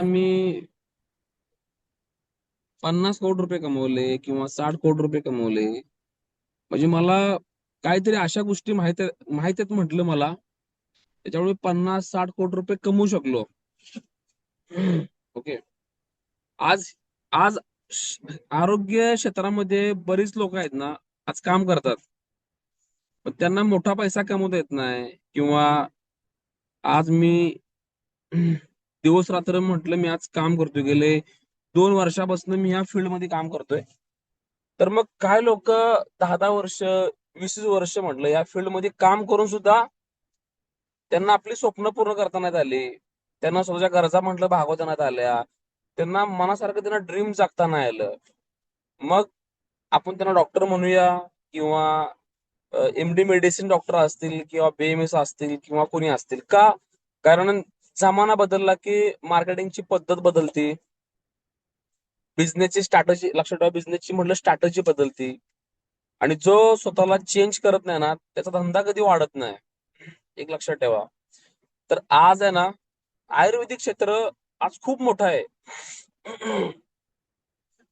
मी 50 कोटी रुपये कमवले किंवा 60 कोटी रुपये कमवले, म्हणजे मला काहीतरी अशा गोष्टी माहित आहेत म्हटलं मला, त्याच्यामुळे 50-60 कोटी रुपये कमवू शकलो. ओके. आज आज आरोग्य क्षेत्रामध्ये बरीच लोक आहेत ना, आज काम करतात, पण त्यांना मोठा पैसा कमवता येत नाही. किंवा आज मी दिवस रात्र म्हटलं, मी आज काम करतोय, गेले 2 वर्षापासून मी या फील्डमध्ये काम करतोय. तर मग काय लोक 10-10 वर्ष, 20-20 वर्ष म्हटलं या फील्डमध्ये काम करून सुद्धा त्यांना आपली स्वप्न पूर्ण करता नाहीत आली. त्यांना स्वतःच्या गरजा म्हटलं भागवता नाहीत आल्या. त्यांना मनासारखं त्यांना ड्रीम जगता नाही आलं. मग आपण त्यांना डॉक्टर म्हणूया किंवा एम-डी मेडिसिन डॉक्टर असतील किंवा बी-एम-एस असतील किंवा कोणी असतील. का? कारण जमाना बदलला की मार्केटिंगची पद्धत बदलते. बिझनेसची स्ट्रॅटेजी लक्षात ठेवा, बिझनेसची म्हटलं स्ट्रॅटेजी बदलते. आणि जो स्वतःला चेंज करत नाही ना, त्याचा धंदा कधी वाढत नाही. एक लक्षात ठेवा. तर आज आहे ना, आयुर्वेदिक क्षेत्र आज खूप मोठं आहे.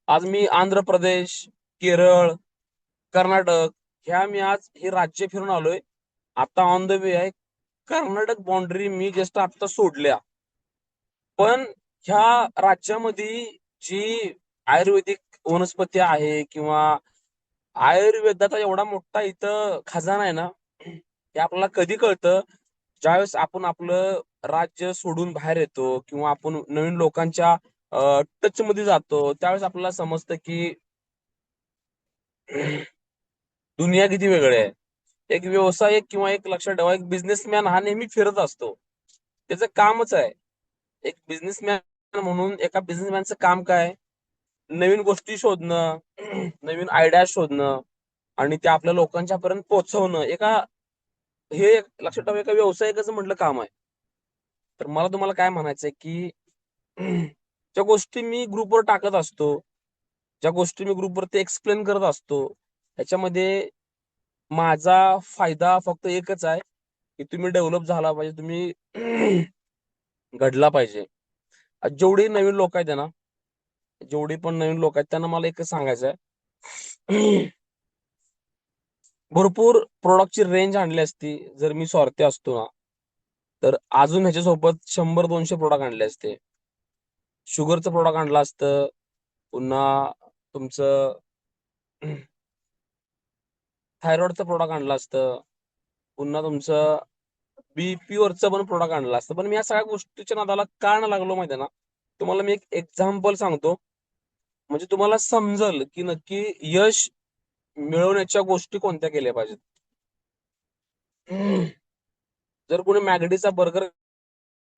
आज मी आंध्र प्रदेश, केरळ, कर्नाटक ह्या मी आज हे राज्य फिरून आलोय. आता ऑन द वे आहे. कर्नाटक बाउंड्री मी जस्ट आता सोडल्या. पण ह्या राज्यामध्ये जी आयुर्वेदिक वनस्पती आहे किंवा आयुर्वेदाचा एवढा मोठा इथं खजाना आहे ना, हे आपल्याला कधी कळतं, ज्यावेळेस आपण आपलं राज्य सोडून बाहेर येतो किंवा आपण नवीन लोकांच्या टच मध्ये जातो, त्यावेळेस आपल्याला समजतं की दुनिया किती वेगळी आहे. एक व्यावसायिक किंवा एक लक्षात ठेवा, एक बिझनेसमॅन हा नेहमी फिरत असतो. त्याचं कामच आहे. एक बिझनेसमॅन म्हणून एका बिझनेसमॅनचं काम काय? नवीन गोष्टी शोधणं, नवीन आयडिया शोधणं आणि त्या आपल्या लोकांच्या पर्यंत पोहोचवणं. हे लक्षात ठेवा, एका व्यावसायिकाचं म्हटलं काम आहे. तर मला तुम्हाला काय म्हणायचंय की ज्या गोष्टी मी ग्रुपवर टाकत असतो, ज्या गोष्टी मी ग्रुपवरती एक्सप्लेन करत असतो, त्याच्यामध्ये माझा फायदा फक्त एकच आहे, की तुम्ही डेव्हलप झाला पाहिजे, तुम्ही घडला पाहिजे. जेवढी नवीन लोक आहेत ना, जेवढी पण नवीन लोक आहेत त्यांना मला एकच सांगायचं आहे. भरपूर प्रोडक्टची रेंज आणली असती जर मी स्वार्थी असतो ना, तर अजून ह्याच्यासोबत 100-200 प्रोडक्ट आणले असते. शुगरचं प्रोडक्ट आणलं असतं, पुन्हा तुमचं थायरॉइडचं प्रोडक्ट आणलं असतं, पुन्हा तुमचं बीपी वरचं पण प्रोडक्ट आणलं असतं. पण मी या सगळ्या गोष्टीच्या नादाला का नाही लागलो माहिती आहे ना? तुम्हाला मी एक एक्झाम्पल सांगतो, म्हणजे तुम्हाला समजल की नक्की यश मिळवण्याच्या गोष्टी कोणत्या केल्या पाहिजेत. जर कोणी मॅगडीचा बर्गर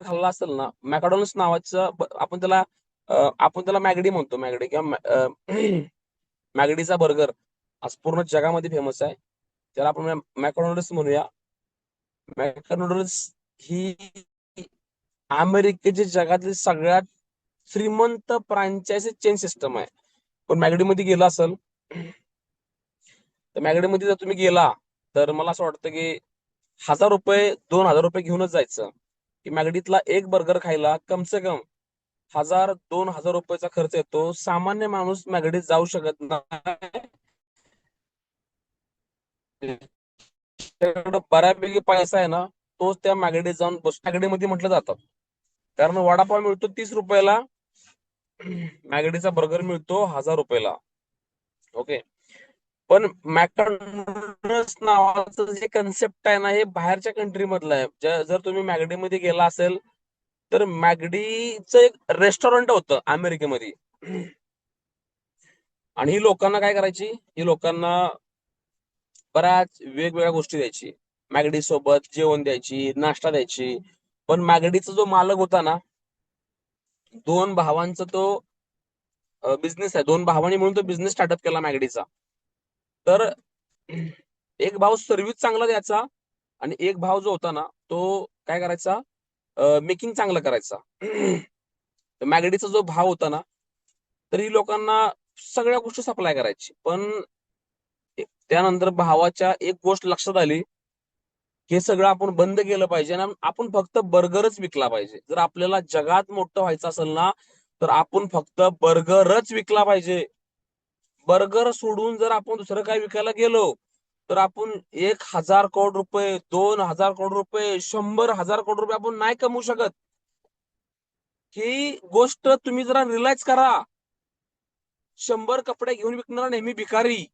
खाल्ला असेल ना, मॅकडॉनल्ड्स नावाचं आपण त्याला मॅगडी म्हणतो, मॅगडी किंवा मॅगडीचा बर्गर आज पूर्ण जगामध्ये फेमस आहे. त्याला आपण मॅकडॉनल्ड्स म्हणूया. मॅकडॉनल्ड्स ही अमेरिकेची जगातली सगळ्यात श्रीमंत फ्रँचायझी चेन सिस्टम आहे. पण मॅगडीमध्ये गेला असेल, तर मॅगडीमध्ये जर तुम्ही गेला, तर मला असं वाटतं की 1,000 रुपये 2,000 रुपये घेऊनच जायचं. की मॅगडीतला एक बर्गर खायला कम से कम 1,000-2,000 रुपयाचा खर्च येतो. सामान्य माणूस मॅगडीत जाऊ शकत नाही. त्याच्याकडे बऱ्यापैकी पैसा आहे ना, तोच त्या मॅगडीत जाऊन मॅगडीमध्ये म्हटलं जातं. कारण वडापाव मिळतो 30 रुपयाला, मॅगडीचा बर्गर मिळतो 1,000 रुपयाला. ओके. पण मॅकडॉनल्ड्स नावाचं जे कन्सेप्ट आहे ना, हे बाहेरच्या कंट्री मधलं आहे. जर तुम्ही मॅगडीमध्ये गेला असेल, तर मॅगडीचं एक रेस्टॉरंट होतं अमेरिकेमध्ये. आणि ही लोकांना काय करायची, ही लोकांना बऱ्याच वेगवेगळ्या गोष्टी द्यायची. मॅगडी सोबत जेवण द्यायची, नाश्ता द्यायची. पण मॅगडीचा जो मालक होता ना, 2 भावांचा तो बिझनेस आहे. 2 भावांनी म्हणून तो बिझनेस स्टार्टअप केला मॅगडीचा. तर एक भाव सर्व्हिस चांगला द्यायचा आणि एक भाव जो होता ना, तो काय करायचा, मेकिंग चांगलं करायचा. मॅगडीचा जो भाव होता ना, तर ही लोकांना सगळ्या गोष्टी सप्लाय करायची. पण त्यानंतर भावाच्या एक गोष्ट लक्षात आली, हे सगळं आपण बंद केलं पाहिजे आणि आपण फक्त बर्गरच विकला पाहिजे. जर आपल्याला जगात मोठं व्हायचं असेल ना, तर आपण फक्त बर्गरच विकला पाहिजे. बर्गर सोडून जर आपण दुसरं काही विकायला गेलो, तर आपण 1,000 कोटी रुपये, 2,000 कोटी रुपये, 100,000 कोटी रुपये आपण नाही कमवू शकत. ही गोष्ट तुम्ही जरा रिअलाइज करा. 100 कपडे घेऊन विकणारा नेहमी भिकारी,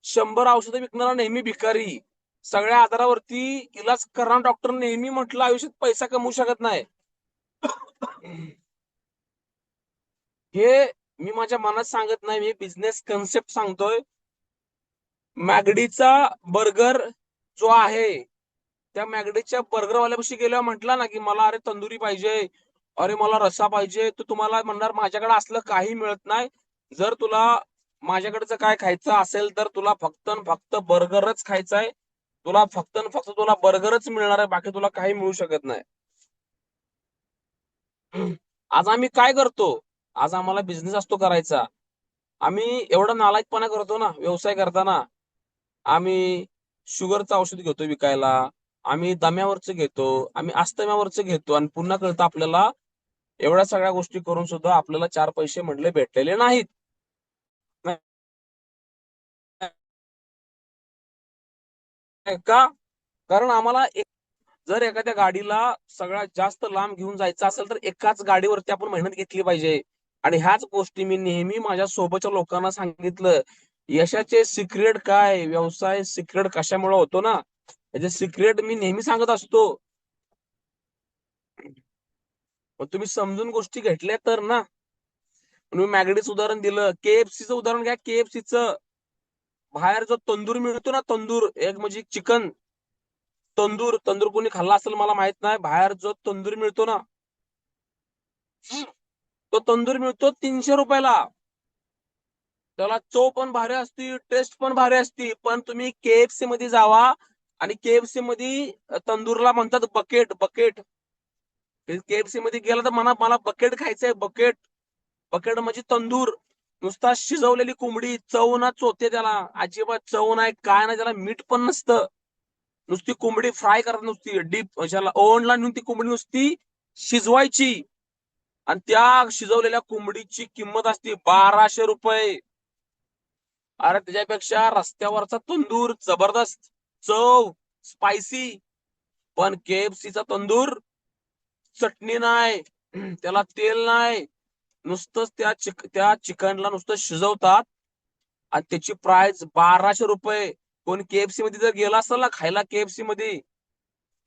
100 औषधं विकणारा नेहमी भिकारी, सगळ्या आजारावरती इलाज करणारा डॉक्टर नेहमी म्हटलं आयुष्यात पैसा कमवू शकत नाही. हे मी माझ्या मनात सांगत नाही, मी बिझनेस कन्सेप्ट सांगतोय. मॅगडीचा बर्गर जो आहे, त्या मॅगडीच्या बर्गरवाल्यापाशी गेल्यावर म्हटला ना, की मला अरे तंदुरी पाहिजे, अरे मला रस्सा पाहिजे, तर तुम्हाला म्हणणार माझ्याकडे असलं काही मिळत नाही. जर तुला माझ्याकडचं काय खायचं असेल तर तुला फक्त आणि फक्त बर्गरच खायचा आहे. तुला फक्त आणि फक्त तुला बर्गरच मिळणार आहे, बाकी तुला काही मिळू शकत नाही. आज आम्ही काय करतो? आज आम्हाला बिझनेस असतो करायचा. आम्ही एवढा नालायकपणा करतो ना व्यवसाय करताना. आम्ही शुगरचं औषध घेतो विकायला, आम्ही दम्यावरचं घेतो, आम्ही अस्थम्यावरचं घेतो आणि पुन्हा कळतं आपल्याला एवढ्या सगळ्या गोष्टी करून सुद्धा आपल्याला 4 पैसे म्हटले भेटलेले नाहीत. का? कारण आम्हाला जर एखाद्या गाडीला सगळ्यात जास्त लांब घेऊन जायचं असेल तर एकाच गाडीवरती आपण मेहनत घेतली पाहिजे. आणि ह्याच गोष्टी मी नेहमी माझ्या सोबतच्या लोकांना सांगितलं. यशाचे सिक्रेट काय, व्यवसाय सिक्रेट कशामुळे होतो ना, याचे सिक्रेट मी नेहमी सांगत असतो. मग तुम्ही समजून गोष्टी घेतल्या तर ना. तुम्ही मॅगडीचं उदाहरण दिलं, केएफसीचं उदाहरण घ्या. केएफसीचं बाहेर जो तंदूर मिळतो ना, तंदूर एक म्हणजे चिकन तंदूर, तंदूर कोणी खाल्ला असेल मला माहित नाही. बाहेर जो तंदूर मिळतो ना, तो तंदूर मिळतो 300 रुपयाला. त्याला चव पण भारी असती, टेस्ट पण भारी असती. पण तुम्ही केएफसी मध्ये जावा आणि केएफसी मध्ये तंदूरला म्हणतात बकेट. बकेट केएफसी मध्ये गेला तर म्हणा मला बकेट खायचंय, बकेट. बकेट म्हणजे तंदूर, नुसता शिजवलेली कोंबडी, चव ना चोते त्याला, अजिबात चव नाही, काय नाही, त्याला मीठ पण नसतं. नुसती कोंबडी फ्राय करत, नुसती डीप ओव्हनला नेऊन ती कोंबडी नुसती शिजवायची. आणि त्या शिजवलेल्या कोंबडीची किंमत असते 1,200 रुपये. अरे त्याच्यापेक्षा रस्त्यावरचा तंदूर जबरदस्त, चव, स्पायसी. पण केएफसीचा तंदूर चटणी नाही, त्याला तेल नाही, नुसतंच त्या चिकनला नुसतं शिजवतात आणि त्याची प्राइस 1,200 रुपये. कोण केएफसी मध्ये जर गेला असेल ना खायला केएफसी मध्ये,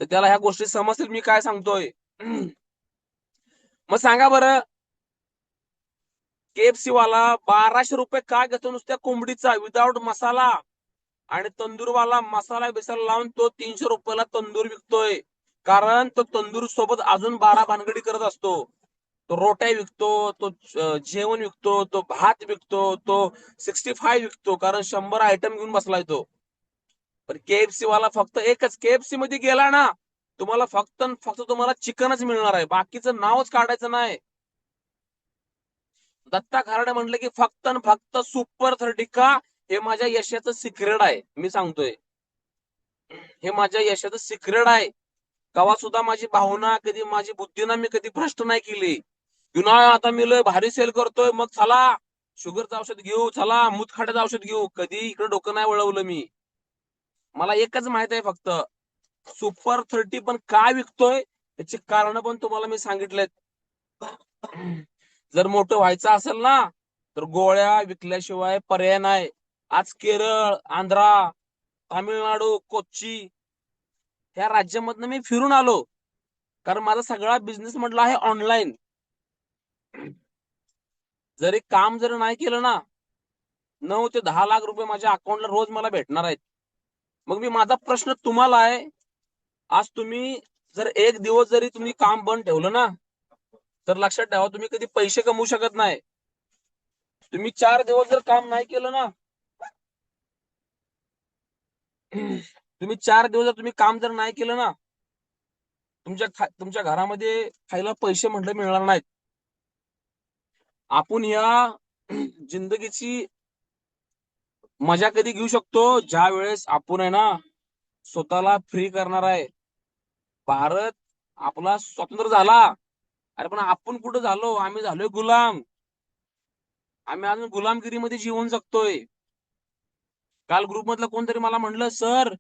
तर त्याला ह्या गोष्टी समजतील मी काय सांगतोय. मग सांगा बरं, केएफसी वाला 1,200 रुपये का घेतो नुसत्या कोंबडीचा विदाऊट मसाला, आणि तंदूरवाला मसाला बिसाला लावून तो 300 रुपयाला तंदूर विकतोय. कारण तो तंदूर सोबत अजून 12 भानगडी करत असतो. तो रोट्या विकतो, तो जेवण विकतो, तो भात विकतो, तो 65 विकतो, कारण 100 आयटम घेऊन बसलाय तो. पण केएफसी वाला फक्त एकच, केएफसी मध्ये गेला ना तुम्हाला फक्त फक्त तुम्हाला चिकनच मिळणार आहे, बाकीचं नावच काढायचं नाही. दत्ता खराडे म्हटलं की फक्त फक्त सुपर 30 का, हे माझ्या यशाचं सिक्रेट आहे. मी सांगतोय, हे माझ्या यशाचं सिक्रेट आहे. कवा सुद्धा माझी भावना कधी, माझी बुद्धी ना मी कधी भ्रष्ट नाही केली. नाही आता मी लय भारी सेल करतोय, मग चला शुगरचं औषध घेऊ, चला मुतखड्याचं औषध घेऊ, कधी इकडे डोकं नाही वळवलं मी. मला एकच माहित आहे फक्त, सुपर 30 पण काय विकतोय त्याची कारण पण तुम्हाला मी सांगितलेत. जर मोठं व्हायचं असेल ना, तर गोळ्या विकल्याशिवाय पर्याय नाही. आज केरळ, आंध्रा, तामिळनाडू, कोच्ची ह्या राज्यामधनं मी फिरून आलो, कारण माझा सगळा बिझनेस म्हटलं आहे ऑनलाईन. जरी काम जर नाही केलं ना, 9 ते 10 लाख रुपये माझ्या अकाउंटला रोज मला भेटणार आहेत. मग मी माझा प्रश्न तुम्हाला आहे, आज तुम्ही जर एक दिवस जरी तुम्ही काम बंद ठेवलं ना, तर लक्षात ठेवा तुम्ही कधी पैसे कमवू शकत नाही. तुम्ही 4 दिवस जर काम नाही केलं ना, तुम्ही 4 दिवस जर तुम्ही काम जर नाही केलं ना, तुमच्या घरामध्ये खायला पैसे म्हटलं मिळणार नाहीत. आपण या जिंदगीची मजा कधी घेऊ शकतो, ज्या वेळेस आपण आहे ना स्वतःला फ्री करणार आहे. भारत आपला स्वतंत्र झाला, अरे पण आपण कुठं झालो? आम्ही झालोय गुलाम. आम्ही अजून गुलामगिरीमध्ये जीवन जगतोय. काल ग्रुप मधलं कोणतरी मला म्हणलं, सर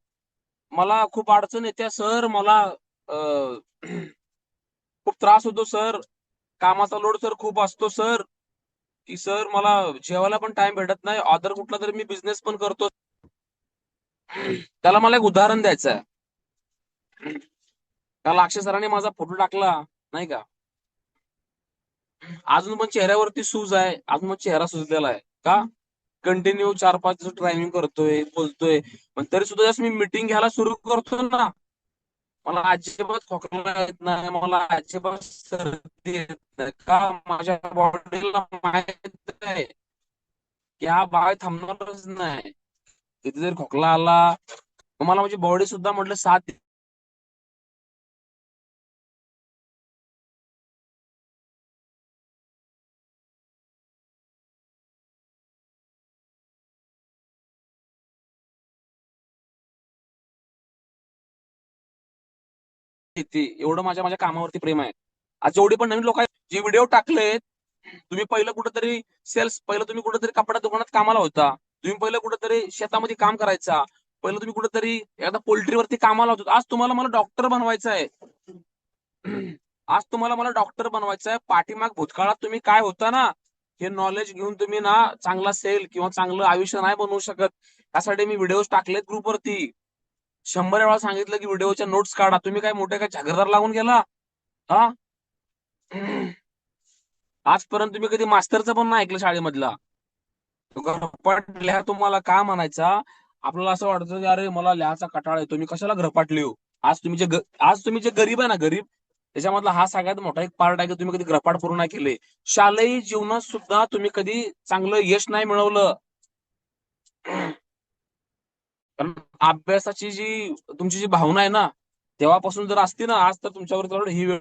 मला खूप अडचण येते सर, मला अं, खूप त्रास होतो सर, कामाचा लोड सर खूप असतो सर, की सर मला जेवायला पण टाइम भेटत नाही, अदर कुठला तरी मी बिझनेस पण करतो. त्याला मला एक उदाहरण द्यायचं आहे. काल अक्षय सरांनी माझा फोटो टाकला नाही का, अजून पण चेहऱ्यावरती सूज आहे, अजून पण चेहरा सुजलेला आहे का? कंटिन्यू 4-5 दिवस ड्रायव्हिंग करतोय, बोलतोय, पण तरी सुद्धा जसं मी मीटिंग घ्यायला सुरू करतो ना, मला अजिबात खोकला येत नाही, मला अजिबात सर्दी येत नाही का? माझ्या बॉडीला माहित आहे की हा बाळ थांबणारच नाही. किती जर खोकला आला, मला माझी बॉडी सुद्धा म्हटलं साथ देते. एवढं माझ्या माझ्या कामावरती प्रेम आहे. आज जेवढे पण नवीन लोक आहेत जे व्हिडिओ टाकलेत, तुम्ही पहिलं कुठेतरी पहिलं तुम्ही कुठेतरी कपडा दुकानात कामाला होता, तुम्ही पहिलं कुठेतरी शेतामध्ये काम करायचा, पहिलं तुम्ही कुठेतरी एखादा पोल्ट्रीवरती कामाला होता, आज तुम्हाला मला डॉक्टर बनवायचं आहे. आज तुम्हाला मला डॉक्टर बनवायचं आहे. पाठीमाग भूतकाळात तुम्ही काय होता ना, हे नॉलेज घेऊन तुम्ही ना चांगला सेल किंवा चांगलं आयुष्य नाही बनवू शकत. त्यासाठी मी व्हिडिओज टाकलेत ग्रुपवरती. 100 वेळा सांगितलं की व्हिडिओच्या नोट्स काढा. तुम्ही काय मोठे काय जागीरदार लागून गेला? हा, आजपर्यंत तुम्ही कधी मास्तरचं पण नाही ऐकलं शाळेमधला. ग्रहपाठ लिहा तुम्हाला का म्हणायचा? आपल्याला असं वाटतं की अरे मला लिहायचा कंटाळा येतो, मी कशाला ग्रहपाठ लिहू? आज तुम्ही जे गरीब आहे ना, गरीब, त्याच्यामधला हा सगळ्यात मोठा एक पार्ट आहे की तुम्ही कधी ग्रहपाठ पूर्ण नाही केले. शालेय जीवनात सुद्धा तुम्ही कधी चांगलं यश नाही मिळवलं. कारण अभ्यासाची जी तुमची जी भावना आहे ना, तेव्हापासून जर असती ना, आज तर तुमच्यावर तेवढं ही वेळ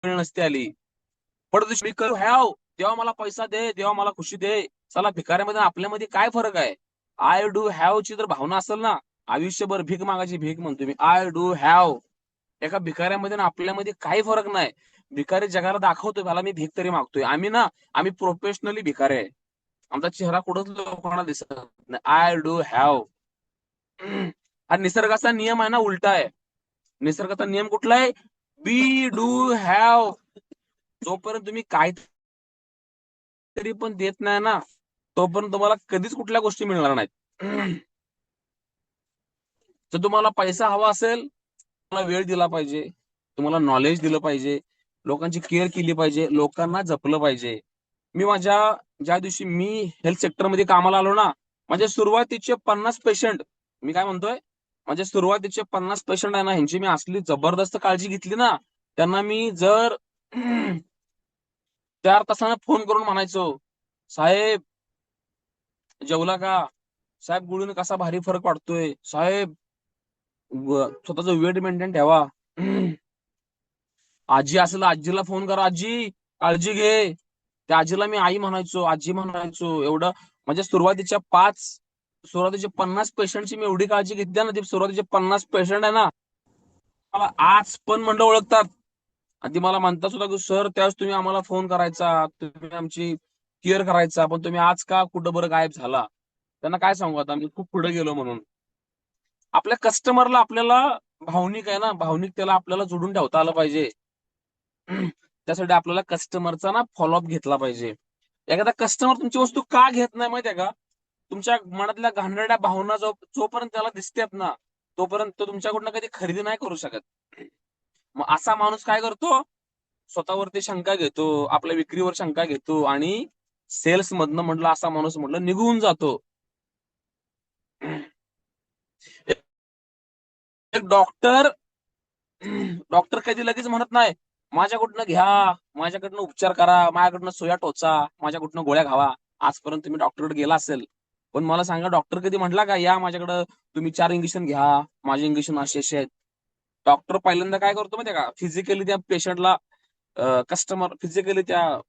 नसती आली. पडतो मी करू हॅव, देवा मला पैसा दे, देवा मला खुशी दे. चला भिकाऱ्यामध्ये आणि आपल्यामध्ये काय फरक आहे? आय डू हॅव ची जर भावना असेल ना, आयुष्यभर भीक मागायची भीक म्हणतो मी, आय डू हॅव. एका भिकाऱ्यामध्ये आणि आपल्यामध्ये काही फरक नाही. भिकारी जगाला दाखवतोय मला मी भीक तरी मागतोय. आम्ही प्रोफेशनली भिकारी आहे. आमचा चेहरा कुठंच लोकांना दिसत नाही. I do have. हा निसर्गाचा नियम आहे ना, उलटा आहे. निसर्गाचा नियम कुठला आहे? बी डू हॅव. जोपर्यंत तुम्ही काहीतरी पण देत नाही ना, तोपर्यंत तुम्हाला कधीच कुठल्या गोष्टी मिळणार नाहीत. जर तुम्हाला पैसा हवा असेल, तुम्हाला वेळ दिला पाहिजे, तुम्हाला नॉलेज दिलं पाहिजे, लोकांची केअर केली पाहिजे, लोकांना जपलं पाहिजे. ज्या दिवशी मी हेल्थ सेक्टरमध्ये कामाला आलो ना, माझे सुरुवातीचे 50 पेशंट, मी काय म्हणतोय, माझे सुरुवातीचे 50 पेशंट आहे ना, ह्यांची मी असली जबरदस्त काळजी घेतली ना, त्यांना मी जर 4 तासानं फोन करून म्हणायचो, साहेब जेवला का? साहेब गुळून कसा भारी फरक वाटतोय? साहेब स्वतःचं वेट मेंटेन ठेवा. आजी असेल आजीला फोन करा, आजी काळजी घे. त्या आजीला मी आई म्हणायचो, आजी म्हणायचो. एवढं म्हणजे सुरुवातीच्या 50 पेशंटची मी एवढी काळजी घेतली ना, ती सुरुवातीचे 50 पेशंट आहे ना, मला आज पण म्हणलं ओळखतात. आणि ती मला म्हणतात सुद्धा की सर त्यावेळेस तुम्ही आम्हाला फोन करायचा, तुम्ही आमची केअर करायचा, पण तुम्ही आज का कुठं बरं गायब झाला? त्यांना काय सांगू आता, मी खूप पुढे गेलो म्हणून. आपल्या कस्टमरला आपल्याला भावनिक आहे ना, भावनिक त्याला आपल्याला जोडून ठेवता आलं पाहिजे. त्यासाठी आपल्याला कस्टमरचा ना फॉलोअप घेतला पाहिजे. एखादा कस्टमर तुमची वस्तू का घेत नाही माहितीये का? तुमच्या मनातल्या घाणेरड्या भावना जोपर्यंत त्याला दिसतात ना, तोपर्यंत तो तुमच्याकडनं कधी खरेदी नाही करू शकत. मग असा माणूस काय करतो? स्वतःवरती शंका घेतो, आपल्या विक्रीवर शंका घेतो आणि सेल्स मधनं म्हटलं असा माणूस म्हटलं निघून जातो. एक डॉक्टर डॉक्टर कधी लगेच म्हणत नाही, माझ्याकडनं घ्या, माझ्याकडनं उपचार करा, माझ्याकडनं सुया टोचा, माझ्याकडनं गोळ्या खावा. आजपर्यंत तुम्ही डॉक्टरकडे गेला असेल, पण मला सांगा डॉक्टर कधी म्हटला का या माझ्याकडे तुम्ही 4 इंजेक्शन घ्या, माझे इंजेक्शन असे आहेत. डॉक्टर पहिल्यांदा काय करतो माहितीये का, फिजिकली त्या पेशंटला कस्टमर फिजिकली त्या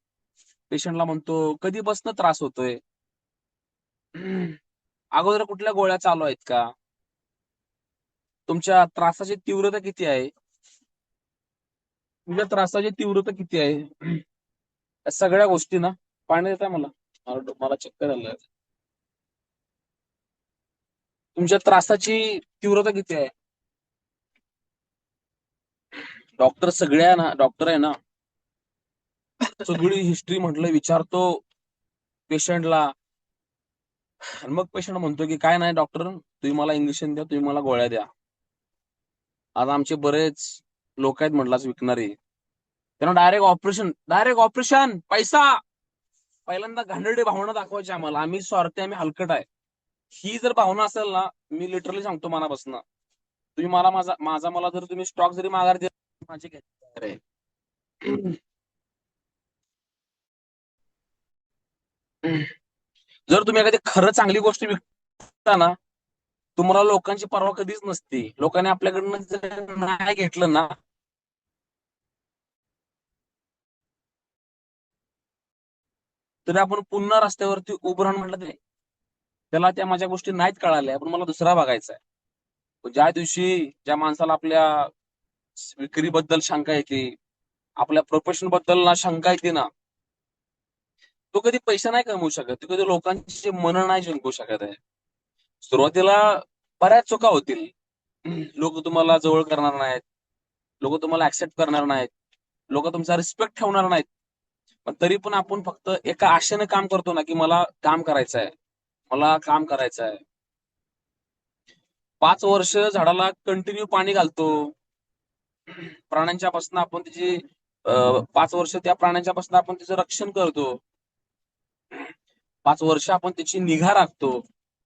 पेशंटला म्हणतो कधीपासून त्रास होतोय, अगोदर कुठल्या गोळ्या चालू आहेत का, तुमच्या त्रासाची तीव्रता किती आहे, तुमच्या त्रासाची तीव्रता किती आहे, या सगळ्या गोष्टी ना. पाणी देताय मला, मला चक्कर आलं. तुमच्या त्रासाची तीव्रता किती आहे. डॉक्टर सगळ्या ना, डॉक्टर आहे ना, सगळी हिस्ट्री म्हटलं विचारतो पेशंटला, आणि मग पेशंट म्हणतो की काय नाही डॉक्टर, तुम्ही मला इंजेक्शन द्या, तुम्ही मला गोळ्या द्या. आज आमचे बरेच लोक आहेत म्हटलाच विकणारे, त्यांना डायरेक्ट ऑपरेशन पैसा. पहिल्यांदा घाणेरडी भावना दाखवायची आम्हाला, आम्ही स्वार्थी, आम्ही हलकट आहे. ही जर भावना असेल ना, मी लिटरली सांगतो मनापासून, तुम्ही मला मला जर तुम्ही स्टॉक जरी माघार दिला माझे घ्यायचे. जर तुम्ही एखादी खरं चांगली गोष्ट विकता ना, तुम्हाला लोकांची पर्वा कधीच नसते. लोकांनी आपल्याकडनं जर नाही घेतलं ना, तरी आपण पुन्हा रस्त्यावरती उभं राहून म्हटलं ते त्याला त्या माझ्या गोष्टी नाहीत कळाल्या, पण मला दुसरा बघायचा आहे. ज्या दिवशी ज्या माणसाला आपल्या विक्रीबद्दल शंका येते, आपल्या प्रोफेशन बद्दल ना शंका येते ना, तो कधी पैसा नाही कमवू शकत, तो कधी लोकांची मन नाही जिंकू शकत आहे. सुरुवातीला बऱ्याच चुका होतील, लोक तुम्हाला जवळ करणार नाहीत, लोक तुम्हाला ऍक्सेप्ट करणार नाहीत, लोक तुमचा रिस्पेक्ट ठेवणार नाहीत. पण तरी पण आपण फक्त एका आशेने काम करतो ना, की मला काम करायचं आहे, मला काम करायचं आहे. 5 वर्ष झाडाला कंटिन्यू पाणी घालतो, प्राण्यांच्या पासून आपण त्याची 5 वर्ष त्या प्राण्यांच्या पासून आपण त्याचं रक्षण करतो, 5 वर्ष आपण त्याची निगा राखतो,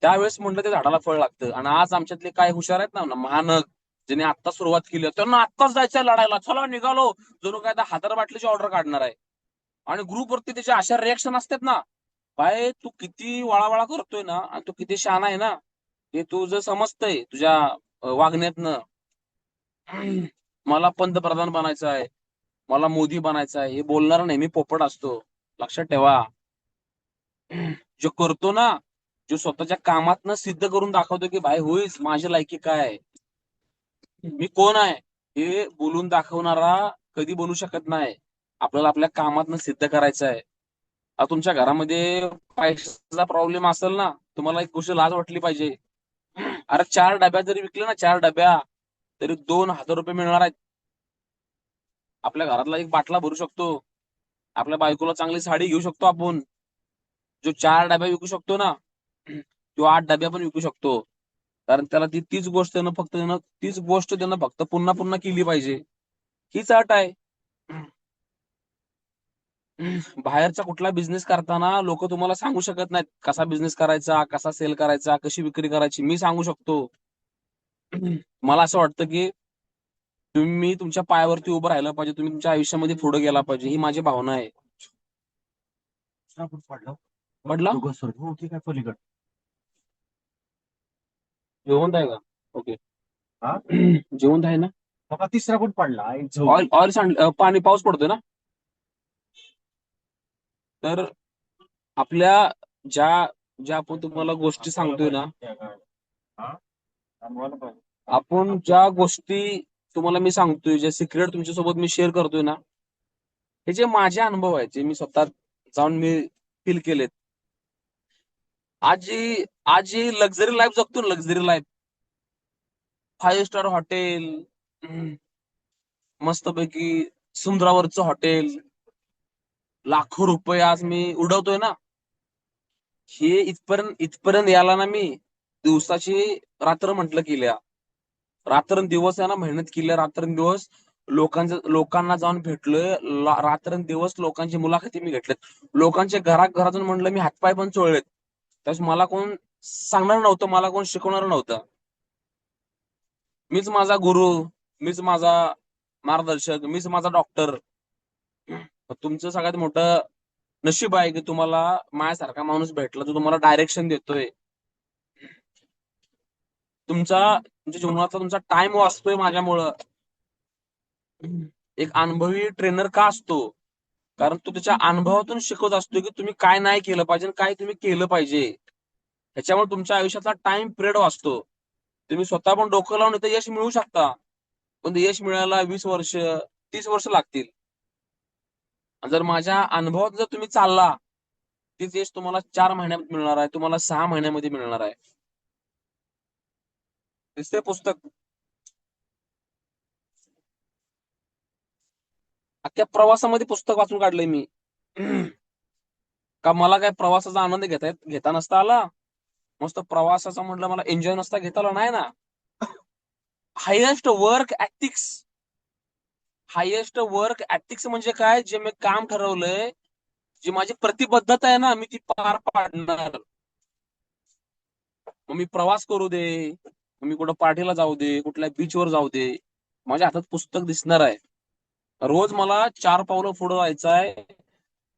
त्यावेळेस म्हणलं ते झाडाला फळ लागतं. आणि आज आमच्यातले काय हुशार आहेत ना महानग, ज्यांनी आता सुरुवात केली, त्यांना आत्ताच जायचंय लढायला, चला निघालो, जणू काय 1000 बाटलीची ऑर्डर काढणार आहे. आणि ग्रुपवरती त्याच्या अशा रिएक्शन असतात ना, बाय तू किती वळावळा करतोय ना, आणि तू किती शहाणा आहे ना, हे तू जर समजतंय तुझ्या वागण्यातनं. मला पंतप्रधान बनायचं आहे, मला मोदी बनायचं आहे, हे बोलणारा नेहमी पोपट असतो, लक्षात ठेवा. जो करतो ना, जो स्वतःच्या कामातनं सिद्ध करून दाखवतो की भाई होईस, माझी लायकी काय आहे, मी कोण आहे, हे बोलून दाखवणारा कधी बोलू शकत नाही. आपल्याला आपल्या कामातनं सिद्ध करायचं आहे. तुमच्या घरामध्ये पैशाचा प्रॉब्लेम असेल ना, तुम्हाला एक गोष्ट लाज वाटली पाहिजे. अरे 4 डब्या जरी विकले ना, 4 डब्या, तरी 2000 रुपये मिळणार आहेत. आपल्या घरातला एक बाटला भरू शकतो, आपल्या बायकोला चांगली साडी घेऊ शकतो आपण. जो 4 डब्या विकू शकतो ना, तो 8 डब्या पण विकू शकतो. कारण त्याला तीच गोष्ट त्यानं फक्त पुन्हा पुन्हा केली पाहिजे. हीच अट आहे. बाहेरचा कुठला बिझनेस करताना लोक तुम्हाला सांगू शकत नाहीत, कसा बिझनेस करायचा, कसा सेल करायचा, कशी विक्री करायची. मी सांगू शकतो. मला असं वाटतं की तुम्ही तुमच्या पायावरती उभं राहिलं पाहिजे, तुम्ही तुमच्या आयुष्यामध्ये पुढे गेला पाहिजे, ही माझी भावना आहे. पडला काय पलीकड जेवण आहे का? ओके. जेवण आहे ना. तिसरा कोण पडला, ऑइल पाणी, पाऊस पडतोय ना. तर आपल्या ज्या ज्या आपण तुम्हाला गोष्टी सांगतोय ना, आपण ज्या गोष्टी तुम्हाला मी सांगतोय, जे सिक्रेट तुमच्यासोबत मी शेअर करतोय ना, हे जे माझे अनुभव आहेत, जे मी स्वतः जाऊन मी फील केलेत. आज जी लक्झरी लाईफ जगतो ना, लक्झरी लाईफ, 5 स्टार हॉटेल, मस्तपैकी समुद्रावरचं हॉटेल, लाखो रुपये आज मी उडवतोय ना, हे इथपर्यंत याला ना मी दिवसाची रात्र म्हटलं केल्या, रात्रंदिवस आहे ना मेहनत केली, रात्रंदिवस लोकांना जाऊन भेटलोय, रात्रंदिवस लोकांची मुलाखती मी घेतल्यात, लोकांच्या घरातून म्हणलं मी हातपाय पण चोळलेत. त्यास मला कोण सांगणार नव्हतं, मला कोण शिकवणार नव्हतं. मीच माझा गुरु, मीच माझा मार्गदर्शक, मीच माझा डॉक्टर. तुमचं सगळ्यात मोठं नशीब आहे की तुम्हाला माझ्यासारखा माणूस भेटला जो तुम्हाला डायरेक्शन देतोय. तुमच्या जीवनाचा तुमचा टाइम वाचतोय माझ्यामुळं. एक अनुभवी ट्रेनर का असतो? कारण तो त्याच्या अनुभवातून शिकवत असतो की तुम्ही काय नाही केलं पाहिजे आणि काय तुम्ही केलं पाहिजे. ह्याच्यामुळे तुमच्या आयुष्याचा टाइम पिरियड वाचतो. तुम्ही स्वतः पण डोकं लावून इथं यश मिळवू शकता, पण ते यश मिळायला 20 वर्ष 30 वर्ष लागतील. आणि जर माझ्या अनुभवात जर तुम्ही चालला, तीच यश तुम्हाला 4 महिन्यात मिळणार आहे, तुम्हाला 6 महिन्यामध्ये मिळणार आहे. दिसते पुस्तक. अख्ख्या प्रवासामध्ये पुस्तक वाचून काढलंय मी. का मला काय प्रवासाचा आनंद घेता नसता आला? मस्त प्रवासाचा म्हटलं मला एन्जॉय नसता घेता आला, नाही ना. Highest work ethics. Highest work ethics म्हणजे काय? जे मी काम ठरवलंय, जी माझी प्रतिबद्धता आहे ना, मी ती पार पाडणार. मग मी प्रवास करू दे, मग मी कुठं पार्टीला जाऊ दे, कुठल्या बीचवर जाऊ दे, माझ्या हातात पुस्तक दिसणार आहे. रोज मला 4 पावलं पुढे जायचं आहे.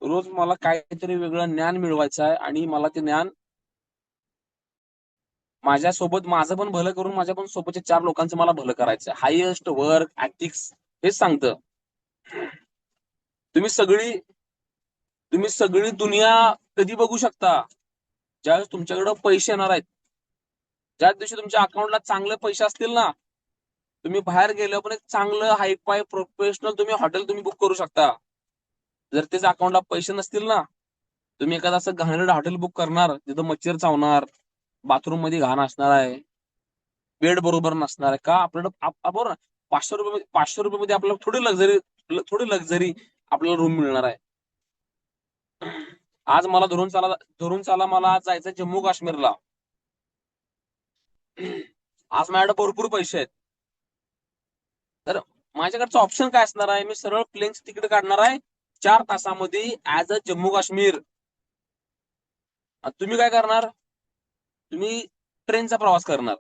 रोज मला काहीतरी वेगळं ज्ञान मिळवायचं आहे आणि मला ते ज्ञान माझ्यासोबत माझं पण भलं करून माझ्या पण सोबतच्या 4 लोकांचं मला भलं करायचं आहे. हायेस्ट वर्क एथिक्स हेच सांगतं. तुम्ही सगळी तुम्ही सगळी दुनिया कधी बघू शकता? ज्यावेळेस तुमच्याकडे पैसे येणार आहेत. ज्या दिवशी तुमच्या अकाउंटला चांगले पैसे असतील ना, तुम्ही बाहेर गेल्यावर पण एक चांगलं हायफाय प्रोफेशनल हॉटेल तुम्ही बुक करू शकता. जर त्याच्या अकाउंटला पैसे नसतील ना, तुम्ही एखादं असं घाणेरडं हॉटेल बुक करणार, तिथं मच्छर चावणार, बाथरूम मध्ये घाण असणार आहे, बेड बरोबर नसणार आहे. का? आपल्याला बरोबर ना, 500 रुपये मध्ये आपल्याला थोडी लक्झरी आपल्याला रूम मिळणार आहे. आज मला धरून चाला मला आज जायचं जम्मू काश्मीरला. आज माझ्याकडे भरपूर पैसे आहेत. तर माझ्याकडचं ऑप्शन काय असणार आहे? मी सरळ प्लेनचं तिकीट काढणार आहे 4 तासामध्ये ऍज अ जम्मू काश्मीर. तुम्ही काय करणार? तुम्ही ट्रेनचा प्रवास करणार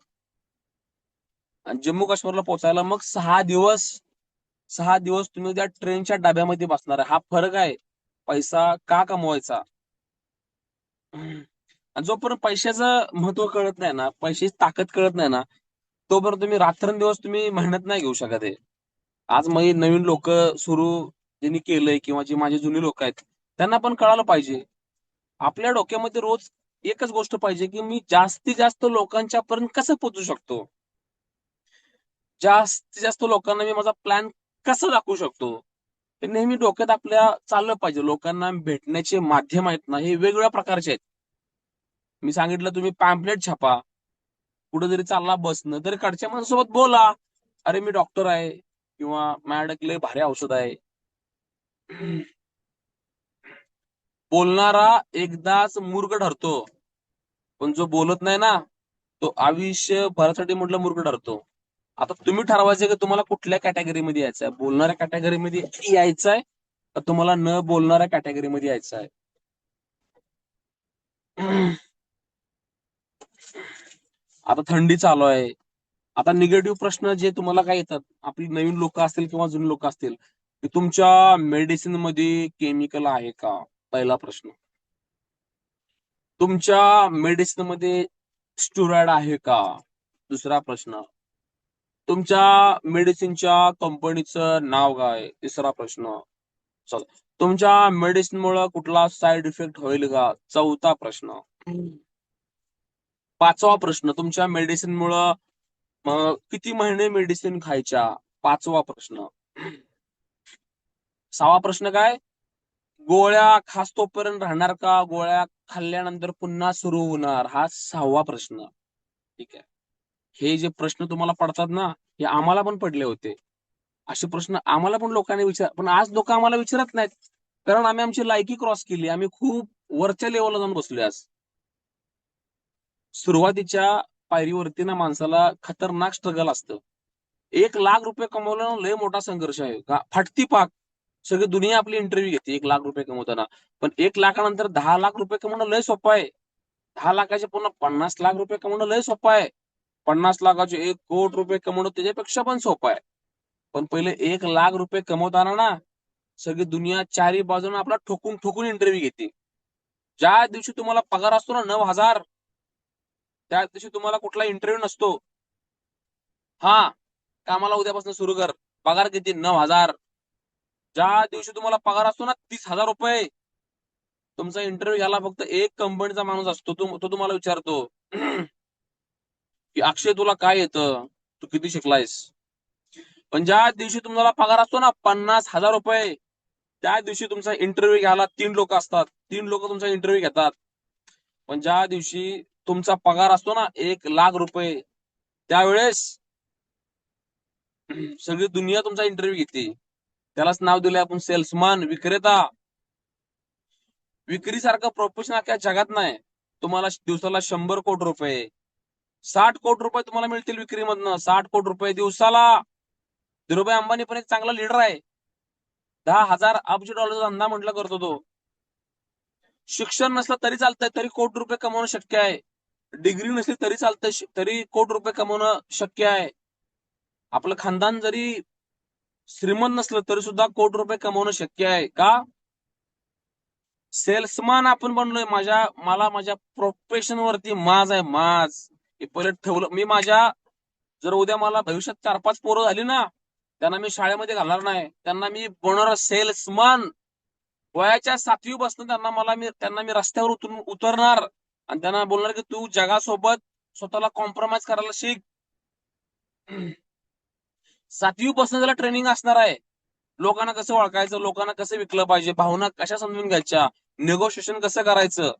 आणि जम्मू काश्मीरला पोहोचायला मग 6 दिवस तुम्ही त्या ट्रेनच्या डब्यामध्ये बसणार आहे. हा फरक आहे पैसा का कमवायचा. आणि जोपर्यंत पैशाचं महत्व कळत नाही ना, पैशाची ताकद कळत नाही ना, तोपर्यंत तुम्ही रात्रंदिवस तुम्ही मेहनत नाही घेऊ शकत आहे. आज मग नवीन लोक सुरू ज्यांनी केलंय किंवा जे माझे जुने लोक आहेत, त्यांना पण कळायला पाहिजे. आपल्या डोक्यामध्ये रोज एकच गोष्ट पाहिजे की मी जास्तीत जास्त लोकांच्या पर्यंत कसं पोहोचू शकतो. जास्तीत जास्त लोकांना मी माझा प्लॅन कसं दाखवू शकतो. हे नेहमी डोक्यात आपल्या चाललं पाहिजे. लोकांना भेटण्याचे माध्यम आहेत ना, हे वेगवेगळ्या प्रकारचे आहेत. मी सांगितलं तुम्ही पॅम्पलेट छापा, कुठे जरी चालला बसनं तरी कडच्या माणसासोबत बोला. अरे मी डॉक्टर आहे किंवा माझ्याकडे लय भारी औषध आहे. बोलणारा एकदाच मूर्ख ठरतो, पण जो बोलत नाही ना, तो आयुष्यभरासाठी म्हटलं मूर्ख ठरतो. आता तुम्ही ठरवायचं की तुम्हाला कुठल्या कॅटेगरीमध्ये यायचं आहे. बोलणाऱ्या कॅटेगरीमध्ये यायचं आहे का तुम्हाला न बोलणाऱ्या कॅटेगरीमध्ये यायचं आहे. आता थंडी चालू आहे. आता निगेटिव्ह प्रश्न जे तुम्हाला काय येतात, आपली नवीन लोक असतील किंवा जुनी लोक असतील, की तुमच्या मेडिसिन मध्ये केमिकल आहे का? पहिला प्रश्न. तुमच्या मेडिसिन मध्ये स्टुराइड आहे का? दुसरा प्रश्न. तुमच्या मेडिसिनच्या कंपनीचं नाव काय? तिसरा प्रश्न. चला. तुमच्या मेडिसिन मुळे कुठला साईड इफेक्ट होईल का? चौथा प्रश्न. पाचवा प्रश्न. तुमच्या मेडिसिन मुळे किती महिने मेडिसिन खायच्या? पाचवा प्रश्न. सहावा प्रश्न काय? गोळ्या खास तोपर्यंत राहणार का? गोळ्या खाल्ल्यानंतर पुन्हा सुरू होणार? हा सहावा प्रश्न. ठीक आहे. हे जे प्रश्न तुम्हाला पडतात ना, हे आम्हाला पण पडले होते. असे प्रश्न आम्हाला पण लोकांनी पण आज लोक आम्हाला विचारत नाहीत. कारण आम्ही आमची लायकी क्रॉस केली. आम्ही खूप वरच्या लेवलला जाऊन बसलोय आज. सुरुवातीच्या पायरीवरती ना माणसाला खतरनाक स्ट्रगल असतं. 1 लाख रुपये कमवणं लय मोठा संघर्ष आहे. फाटती पाक. सगळी दुनिया आपली इंटरव्ह्यू घेते 1 लाख रुपये कमवताना. पण 1 लाखानंतर 10 लाख रुपये कमवणं लय सोपं आहे. 10 लाखाचे पुन्हा 50 लाख रुपये कमवणं लय सोपं आहे. 50 लाखाचे 1 कोटी रुपये कमवणं त्याच्यापेक्षा पण सोपं आहे. पण पहिले 1 लाख रुपये कमवताना ना, सगळी दुनिया चारी बाजूने आपला ठोकून ठोकून इंटरव्ह्यू घेते. ज्या दिवशी तुम्हाला पगार असतो ना 9,000, त्या दिवशी तुम्हाला कुठला इंटरव्ह्यू नसतो. हा, कामाला उद्यापासून सुरू कर, पगार किती? 9,000. ज्या दिवशी तुम्हाला पगार असतो ना 30,000 रुपये, तुमचा इंटरव्ह्यू घ्यायला फक्त एक कंपनीचा माणूस असतो. तो तुम्हाला विचारतो की अक्षय तुला काय येतं, तू किती शिकलायस. पण ज्या दिवशी तुम्हाला पगार असतो ना 50,000 रुपये, त्या दिवशी तुमचा इंटरव्ह्यू घ्यायला 3 लोक असतात. 3 लोक तुमचा इंटरव्ह्यू घेतात. पण ज्या दिवशी तुमचा पगार असतो ना 1,00,000 रुपये, त्यावेळेस सगळी दुनिया तुमचा इंटरव्ह्यू घेते. त्यालाच नाव दिलंय आपण सेल्समन, विक्रेता. विक्रीसारखं प्रोफेशन अख्ख्या जगात नाही. तुम्हाला दिवसाला 100 कोटी रुपये, 60 कोटी रुपये तुम्हाला मिळतील विक्रीमधनं. 60 कोटी रुपये दिवसाला. धीरूभाई अंबानी पण एक चांगला लीडर आहे. 10,000 अब्ज डॉलरचा धंदा म्हटलं करतो तो. शिक्षण नसलं तरी चालतंय, तरी कोटी रुपये कमवणं शक्य आहे. डिग्री नसली तरी चालतंय, तरी कोटी रुपये कमवणं शक्य आहे. आपलं खानदान जरी श्रीमंत नसलं तरी सुद्धा कोटी रुपये कमवणं शक्य आहे. का? सेल्समन आपण बनलोय. मला माझ्या प्रोफेशन वरती माज आहे, माज. हे पहिले ठेवलं मी. जर उद्या मला भविष्यात 4-5 पोरं झाली ना, त्यांना मी शाळेमध्ये घालणार नाही. त्यांना मी बनवणार सेल्समन. वयाच्या 7वी पासून त्यांना मी रस्त्यावर उतरणार आणि त्यांना बोलणार की तू जगासोबत स्वतःला कॉम्प्रोमाइज करायला शिक. 7वी पासून त्याला ट्रेनिंग असणार आहे. लोकांना कसं ओळखायचं, लोकांना कसं विकलं पाहिजे, भावना कशा समजून घ्यायच्या, नेगोशिएशन कसं करायचं.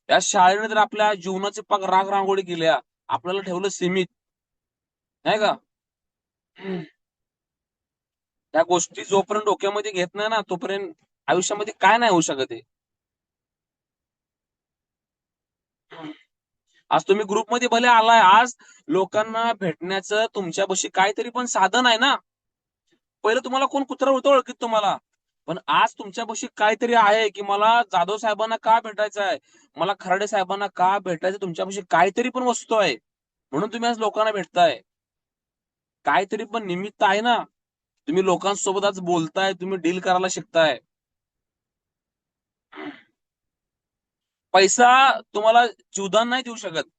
या शाळेने तर आपल्या जीवनाची पाक राग रांगोळी केल्या, आपल्याला ठेवलं सीमित, नाही का? त्या गोष्टी जोपर्यंत डोक्यामध्ये घेत नाही ना, तोपर्यंत आयुष्यामध्ये काय नाही होऊ शकत आहे. आज तुम्ही ग्रुपमध्ये भले आलाय, आज लोकांना भेटण्याचं तुमच्यापाशी काहीतरी पण साधन आहे ना. पहिलं तुम्हाला कोण कुत्रा होतं ओळखीत तुम्हाला, पण आज तुमच्यापाशी काहीतरी आहे की मला जाधव साहेबांना का भेटायचं आहे, मला खराडे साहेबांना का भेटायचं. तुमच्यापाशी काहीतरी पण वस्तू आहे, म्हणून तुम्ही आज लोकांना भेटताय. काहीतरी पण निमित्त आहे ना. तुम्ही लोकांसोबत आज बोलताय, तुम्ही डील करायला शिकताय. पैसा तुम्हाला जीवदान नाही देऊ शकत,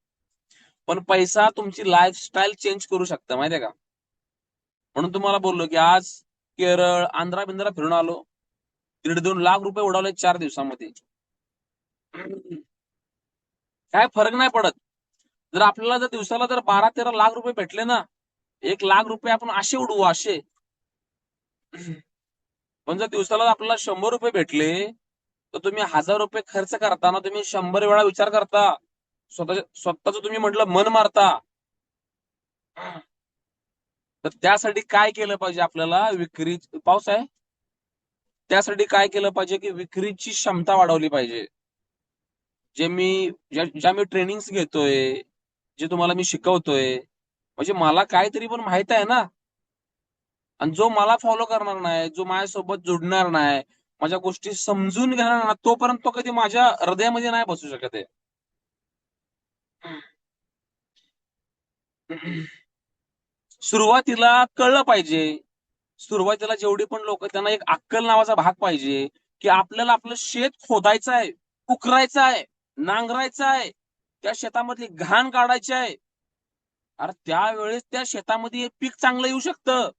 पण पैसा तुमची लाईफस्टाईल चेंज करू शकता, माहितीये का? म्हणून तुम्हाला बोललो की आज केरळ, आंध्रा बिंद्रा फिरून आलो. 1.5-2 लाख रुपये उडवले 4 दिवसामध्ये. काय फरक नाही पडत. जर आपल्याला दिवसाला 12-13 लाख रुपये भेटले ना, 1,00,000 रुपये आपण असे उडवू, असे. पण जर दिवसाला आपल्याला 100 रुपये भेटले, तर तुम्ही 1,000 रुपये खर्च करताना तुम्ही 100 वेळा विचार करता. स्वतःच तुम्ही म्हटलं मन मारता. तर त्यासाठी काय केलं पाहिजे आपल्याला? पाऊस आहे. त्यासाठी काय केलं पाहिजे की विक्रीची क्षमता वाढवली पाहिजे. ज्या मी ट्रेनिंग्स घेतोय, जे तुम्हाला मी शिकवतोय, म्हणजे मला काहीतरी पण माहित आहे ना. आणि जो मला फॉलो करणार नाही, जो माझ्यासोबत जुडणार नाही, माझ्या गोष्टी समजून घेणार नाही, तोपर्यंत तो कधी माझ्या हृदयामध्ये नाही बसू शकत आहे. सुरुवातीला कळलं पाहिजे. सुरुवातीला जेवढी पण लोक, त्यांना एक अक्कल नावाचा भाग पाहिजे की आपल्याला आपलं शेत खोदायचं आहे, उकरायचं आहे, नांगरायचं आहे, त्या शेतामधली घाण काढायची आहे. अरे त्यावेळेस त्या शेतामध्ये पीक चांगलं येऊ शकतं.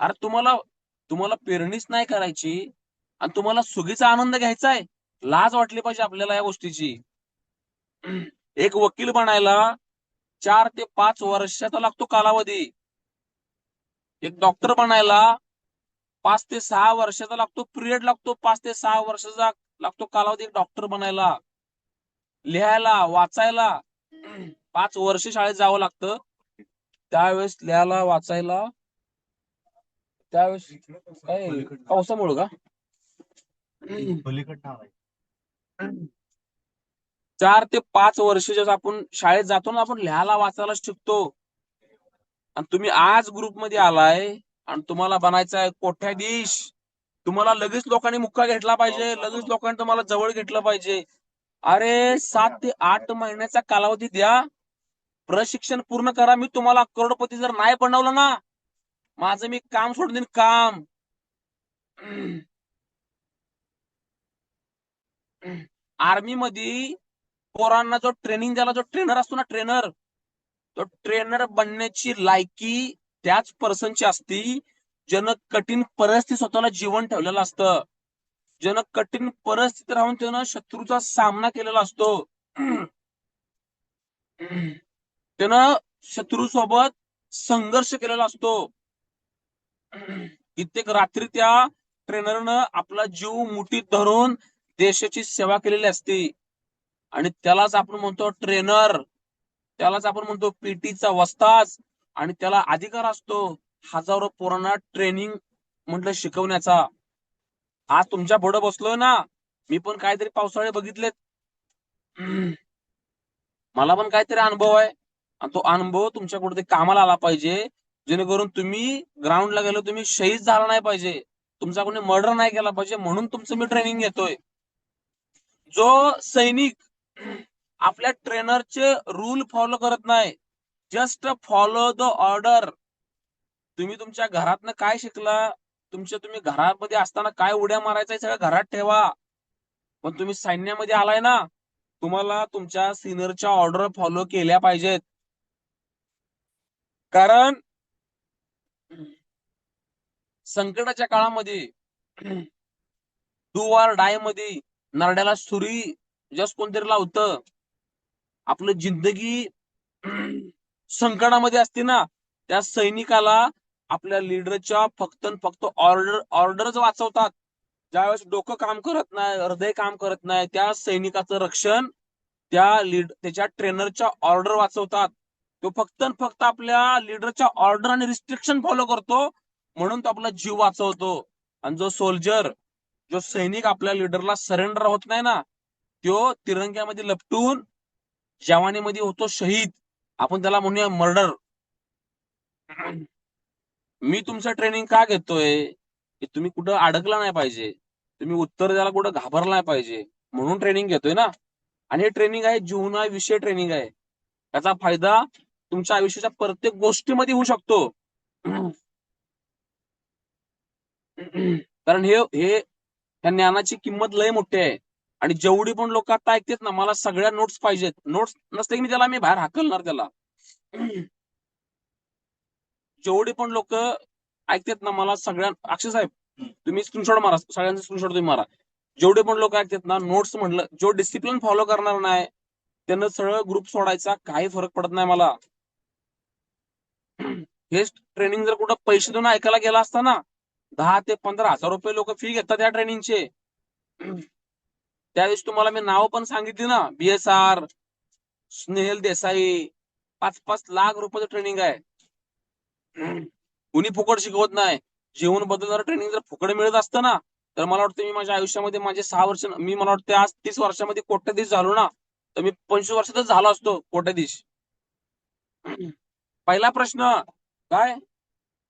अरे तुम्हाला पेरणीच नाही करायची आणि तुम्हाला सुगीचा आनंद घ्यायचा आहे. लाज वाटली पाहिजे आपल्याला या गोष्टीची. एक वकील बनायला 4 ते 5 वर्षाचा लागतो कालावधी. एक डॉक्टर बनायला 5 ते 6 वर्षाचा लागतो, पिरियड लागतो. 5 ते 6 वर्षाचा लागतो कालावधी एक डॉक्टर बनायला. लिहायला, वाचायला 5 वर्ष शाळेत जावं लागतं. त्यावेळेस लिहायला, वाचायला, त्यावेळेस काय पावसामुळे का 4 ते 5 वर्ष जेव्हा आपण शाळेत जातो ना, आपण लिहायला वाचायला शिकतो. आणि तुम्ही आज ग्रुपमध्ये आलाय आणि तुम्हाला बनायचं आहे कोट्याधीश. तुम्हाला लगेच लोकांनी मुक्का घेतला पाहिजे, लगेच लोकांनी तुम्हाला जवळ घेतलं पाहिजे. अरे 7 ते 8 महिन्याचा कालावधी द्या, प्रशिक्षण पूर्ण करा. मी तुम्हाला करोडपती जर नाही बनवलं ना, माझं मी काम सोडून देईन, काम. आर्मी मध्ये पोरांना जो ट्रेनिंग द्यायला जो ट्रेनर असतो ना, ट्रेनर, तो ट्रेनर बनण्याची लायकी त्याच पर्सनची असती ज्यानं कठीण परिस्थिती स्वतःला जीवन ठेवलेलं असतं, ज्यानं कठीण परिस्थिती राहून त्यानं शत्रूचा सामना केलेला असतो, त्यानं शत्रूसोबत संघर्ष केलेला असतो. कित्येक रात्री त्या ट्रेनरनं आपला जीव मुठीत धरून देशाची सेवा केलेली असते. आणि त्यालाच आपण म्हणतो ट्रेनर, त्यालाच आपण म्हणतो पीटीचा वस्ताद, आणि त्याला अधिकार असतो हजारो पोरांना ट्रेनिंग म्हटलं शिकवण्याचा. आज तुमच्या पुढे बसलोय ना, मी पण काहीतरी पावसाळे बघितलेत, मला पण काहीतरी अनुभव आहे, आणि तो अनुभव तुमच्या कुठे कामाला आला पाहिजे, जेणेकरून तुम्ही ग्राउंडला गेलो तुम्ही शहीद झाला नाही पाहिजे, तुमचा कोणी मर्डर नाही केला पाहिजे, म्हणून तुमचं मी ट्रेनिंग घेतोय. जो सैनिक आपल्या ट्रेनरचे रूल फॉलो करत नाही, जस्ट फॉलो द ऑर्डर. तुम्ही तुमच्या घरातनं काय शिकला, तुम्ही घरामध्ये असताना काय उड्या मारायचा सगळं घरात ठेवा, पण तुम्ही सैन्यामध्ये आलाय ना, तुम्हाला तुमच्या सिनियरच्या ऑर्डर फॉलो केल्या पाहिजेत. कारण संकटाच्या काळामध्ये डू ऑर डाय मध्ये नरड्याला सुरी जस्ट कोणतरी लावतं. आपलं जिंदगी संकटामध्ये असते ना, त्या सैनिकाला आपल्या लीडरच्या फक्त ऑर्डरच वाचवतात. ज्यावेळेस डोकं काम करत नाही, हृदय काम करत नाही, त्या सैनिकाचं रक्षण त्याच्या ट्रेनरच्या ऑर्डर वाचवतात. तो फक्त आपल्या लीडरच्या ऑर्डर आणि रिस्ट्रिक्शन फॉलो करतो, म्हणून तो आपला जीव वाचवतो. आणि जो सैनिक आपल्या लीडरला सरेंडर होत नाही ना, तो तिरंग्यामध्ये लपटून जवानीमध्ये होतो शहीद. आपण त्याला म्हणूया मर्डर. मी तुमचं ट्रेनिंग का घेतोय की तुम्ही कुठं अडकला नाही पाहिजे, तुम्ही उत्तर द्यायला कुठं घाबरला नाही पाहिजे, म्हणून ट्रेनिंग घेतोय ना. आणि हे ट्रेनिंग आहे जीवनाविषयी ट्रेनिंग आहे. याचा फायदा तुमच्या आयुष्याच्या प्रत्येक गोष्टीमध्ये होऊ शकतो. कारण ह्या ज्ञानाची किंमत लय मोठी आहे. आणि जेवढी पण लोक आता ऐकतात ना, मला सगळ्या नोट्स पाहिजेत, नोट्स नसते की मी बाहेर हाकलणार त्याला. जेवढी पण लोक ऐकतात ना, मला सगळ्या, अक्षय साहेब तुम्ही स्क्रीनशॉट मारा, सगळ्यांचा स्क्रीनशॉट तुम्ही मारा. जेवढे पण लोक ऐकतात ना, नोट्स म्हटलं, जो डिसिप्लिन फॉलो करणार नाही त्यांना सरळ ग्रुप सोडायचा, काही फरक पडत नाही मला. हे ट्रेनिंग जर कुठं पैसे देऊन ऐकायला गेला असता ना, 10 ते 15 हजार रुपये लोक फी घेतात या ट्रेनिंगचे. त्यावेळेस तुम्हाला मी नाव पण सांगितली ना, BSR, स्नेहल देसाई, 5-5 लाख रुपयाचं ट्रेनिंग आहे. कुणी फुकट शिकवत नाही. जीवन बदलणारं ट्रेनिंग जर फुकट मिळत असतं ना, तर मला वाटतं मी माझ्या आयुष्यामध्ये माझे 6 वर्ष, मी मला वाटतं आज 30 वर्षामध्ये कोट्याधीश झालो ना, तर मी 25 वर्षातच झालो असतो कोट्याधीश. पहिला प्रश्न काय,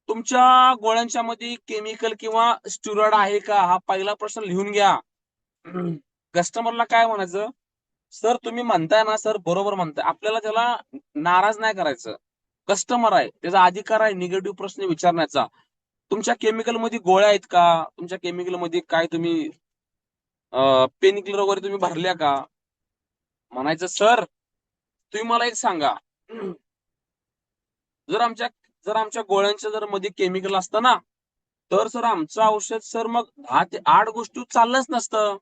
तुमच्या गोळ्यांच्या मध्ये केमिकल किंवा स्टिरॉइड आहे का, हा पहिला प्रश्न लिहून घ्या. कस्टमरला काय म्हणायचं, सर तुम्ही म्हणताय ना, सर बरोबर म्हणताय, आपल्याला त्याला नाराज नाही करायचं. कस्टमर आहे, त्याचा अधिकार आहे निगेटिव्ह प्रश्न विचारण्याचा. तुमच्या केमिकल मध्ये गोळ्या आहेत का, तुमच्या केमिकल मध्ये काय तुम्ही पेन किलर वगैरे तुम्ही भरल्या का. म्हणायचं सर तुम्ही मला एक सांगा, जर आमच्या गोळ्यांच्या जर मध्ये केमिकल असतं ना, तर सर आमचं औषध सर मग 10 ते 8 गोष्टी चाललंच नसतं.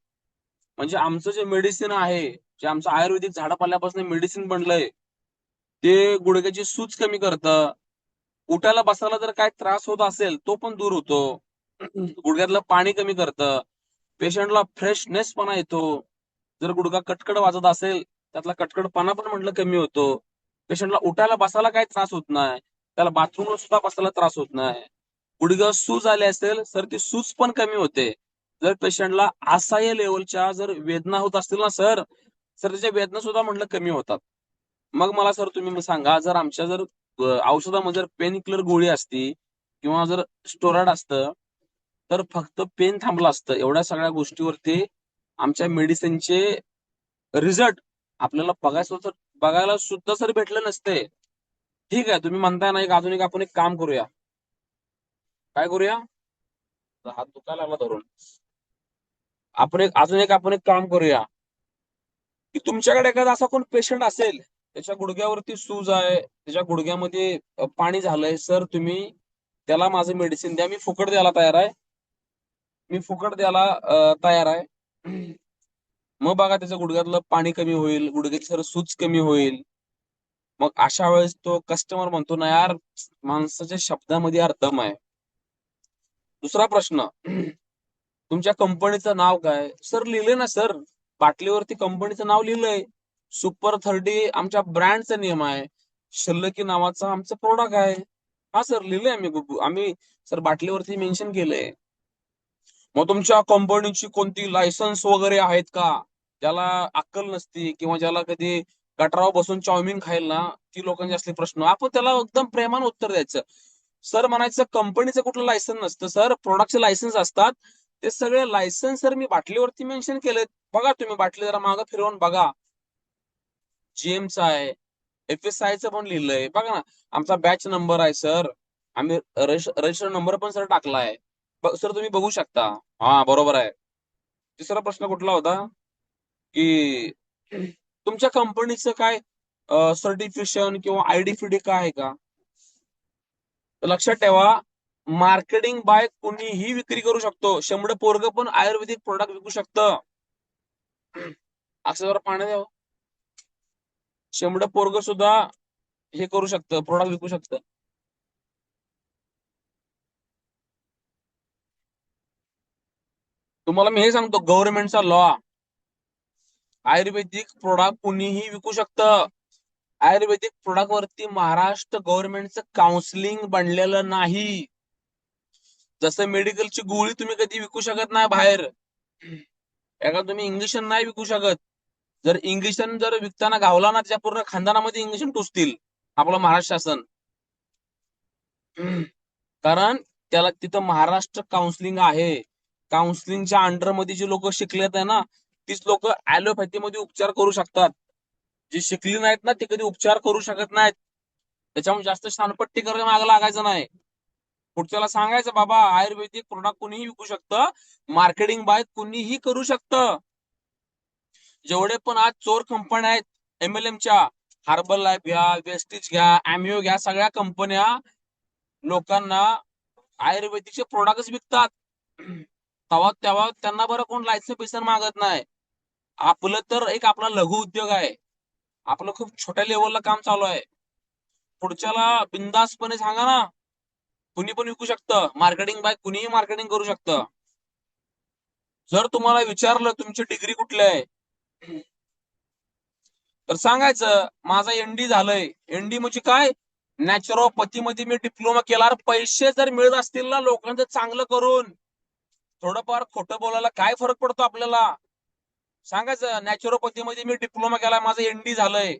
म्हणजे आमचं जे मेडिसिन आहे, जे आमचं आयुर्वेदिक झाडापाल्यापासून मेडिसिन बनलंय, ते गुडघ्याची सूज कमी करतं. उठायला बसायला जर काय त्रास होत असेल तो पण दूर होतो. गुडघ्यातलं पाणी कमी करतं. पेशंटला फ्रेशनेसपणा येतो. जर गुडघा कटकड वाजत असेल, त्यातला कटकडपणा पण म्हटलं कमी होतो. पेशंटला उठायला बसायला काही त्रास होत नाही, त्याला बाथरूमला सुद्धा बसायला त्रास होत नाही. गुडघ्यावर सूज आली असेल सर, ती सूज पण कमी होते. जर पेशंटला असह्य लेवलच्या जर वेदना होत असतील ना सर, त्याच्या वेदना सुद्धा म्हटलं कमी होतात. मग मला सर तुम्ही सांगा, जर आमच्या जर औषधामध्ये जर पेन किलर गोळी असती किंवा जर स्टोराइड असतं, तर फक्त पेन थांबलं असतं. एवढ्या सगळ्या गोष्टीवरती आमच्या मेडिसिनचे रिझल्ट आपल्याला बघायला सुद्धा सर भेटले नसते. ठीक आहे, तुम्ही म्हणताय ना, अजून एक आपण एक काम करूया. काय करूया, हात दुखायला लागला धरून. आपण एक काम करूया, की तुमच्याकडे एखादा असा कोण पेशंट असेल, त्याच्या गुडघ्यावरती सूज आहे, त्याच्या गुडघ्यामध्ये पाणी झालंय, सर तुम्ही त्याला माझं मेडिसिन द्या, मी फुकट द्यायला तयार आहे. तयार आहे. मग बघा त्याच्या गुडघ्यातलं पाणी कमी होईल, गुडघ्याची सर सूज कमी होईल. मग अशा वेळेस तो कस्टमर म्हणतो ना, यार माणसाच्या शब्दामध्ये अर्थ दम आहे. दुसरा प्रश्न, तुमच्या कंपनीचं नाव काय? सर लिहिलंय ना सर, बाटलीवरती कंपनीचं नाव लिहिलंय. सुपर 30 आमच्या ब्रँडचा नियम आहे. शल्लकी नावाचा आमचं प्रोडक्ट आहे. हा सर लिहिलंय आम्ही सर बाटलीवरती मेन्शन केलंय. मग तुमच्या कंपनीची कोणती लायसन्स वगैरे आहेत का? ज्याला अक्कल नसती किंवा ज्याला कधी गटारावर बसून चाऊमिन खाईल ना, ती लोकांचे असले प्रश्न, आपण त्याला एकदम प्रेमानं उत्तर द्यायचं. सर म्हणायचं कंपनीचं कुठलं लायसन्स नसतं सर, प्रोडक्टचे लायसन्स असतात. ते सगळे लायसन्स सर मी बाटलीवरती मेन्शन केलेत. बघा तुम्ही बाटली जरा मागं फिरवून बघा. जीएमचा आहे, FSIचं पण लिहिलंय बघा ना. आमचा बॅच नंबर आहे सर, आम्ही रजिस्टर नंबर पण सर टाकलाय. सर तुम्ही बघू शकता. हा बरोबर आहे. तिसरा प्रश्न कुठला होता, की तुमच्या कंपनीचं काय सर्टिफिकेशन किंवा आयडी फिडी काय आहे का? तर लक्षात ठेवा, मार्केटिंग बाय कुणीही विक्री करू शकतो. शंभर पोरग पण आयुर्वेदिक प्रोडक्ट विकू शकतं. असं जरा पाणी द्यावं. शंभर पोरग सुद्धा हे करू शकतं, प्रोडक्ट विकू शकतं. तुम्हाला मी हे सांगतो, गव्हर्नमेंटचा लॉ, आयुर्वेदिक प्रोडक्ट कुणीही विकू शकतं. आयुर्वेदिक प्रोडक्ट वरती महाराष्ट्र गव्हर्नमेंटचं काउन्सिलिंग बनलेलं नाही. जसं मेडिकलची गोळी तुम्ही कधी विकू शकत नाही बाहेर, एका तुम्ही इंजेक्शन नाही विकू शकत. जर इंजेक्शन जर विकताना गावला ना, त्याच्या पूर्ण खानदानामध्ये इंजेक्शन टोचतील आपलं महाराष्ट्र शासन. कारण त्याला तिथं महाराष्ट्र काउन्सिलिंग आहे. काउन्सिलिंगच्या अंडरमध्ये जी लोक शिकलेत आहे ना, तीच लोक ऍलोपॅथीमध्ये उपचार करू शकतात. जी शिकली नाहीत ना, ती कधी उपचार करू शकत नाहीत. त्याच्यामुळे जास्त शानपट्टी करायला मागे लागायचं नाही. पुढच्याला सांगायचं, बाबा आयुर्वेदिक प्रोडक्ट कुणीही विकू शकतं, मार्केटिंग बाय कुणीही करू शकतं. जेवढे पण आज चोर कंपन्या आहेत MLMच्या, हार्बल लाईफ घ्या, वेस्टिज घ्या, अॅमिओ घ्या, सगळ्या कंपन्या लोकांना आयुर्वेदिकचे प्रोडक्टच विकतात. तेव्हा त्यांना बरं कोण लायसन्स पैसे मागत नाही. आपलं तर एक आपला लघु उद्योग आहे, आपलं खूप छोट्या लेवलला काम चालू आहे. पुढच्याला बिंदासपणे सांगा ना, कुणी पण विकू शकतं. मार्केटिंग बाय कुणीही मार्केटिंग करू शकतं. जर तुम्हाला विचारलं तुमची डिग्री कुठली आहे, तर सांगायचं माझा ND झालंय. ND म्हणजे काय? नॅचरोपॅथी मध्ये मी डिप्लोमा केला. पैसे जर मिळत असतील ना लोकांचं चांगलं करून, थोडंफार खोटं बोलायला काय फरक पडतो आपल्याला? सांगायचं नॅचरोपॅथी मध्ये मी डिप्लोमा केला, माझं ND झालंय.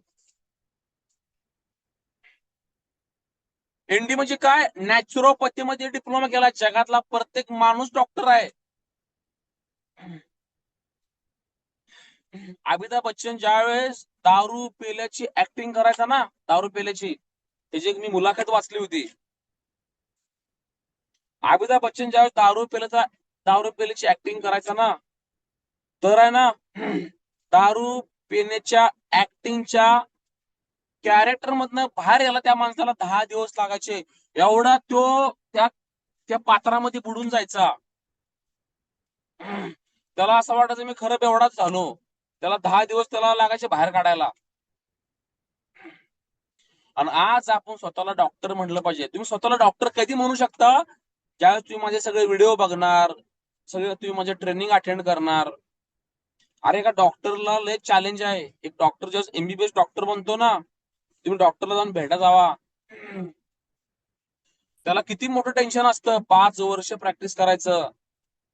ND म्हणजे काय? नॅचरोपॅथी मध्ये डिप्लोमा केला. जगातला प्रत्येक माणूस डॉक्टर आहे. अमिताभ बच्चन ज्यावेळेस दारू पेल्याची ऍक्टिंग करायचा ना, दारू पेल्याची, त्याची एक मी मुलाखत वाचली होती. अमिताभ बच्चन ज्यावेळेस दारू पेल्याची ऍक्टिंग करायचा ना, तर आहे ना, दारू पिण्याच्या ऍक्टिंगच्या कॅरेक्टर मधनं बाहेर यायला त्या माणसाला 10 दिवस लागायचे. एवढा तो त्या त्या पात्रामध्ये बुडून जायचा. त्याला असं वाटायचं मी खरं एवढाच झालो. त्याला 10 दिवस त्याला लागायचे बाहेर काढायला. आणि आज आपण स्वतःला डॉक्टर म्हणलं पाहिजे. तुम्ही स्वतःला डॉक्टर कधी म्हणू शकता? ज्यावेळेस तुम्ही माझे सगळे व्हिडिओ बघणार, सगळे तुम्ही माझे ट्रेनिंग अटेंड करणार. अरे का डॉक्टरला लय चॅलेंज आहे. एक डॉक्टर जेव्हा MBBS डॉक्टर बनतो ना, तुम्ही डॉक्टरला जाऊन भेटा जावा. त्याला किती मोठं टेन्शन असतं. 5 वर्ष प्रॅक्टिस करायचं,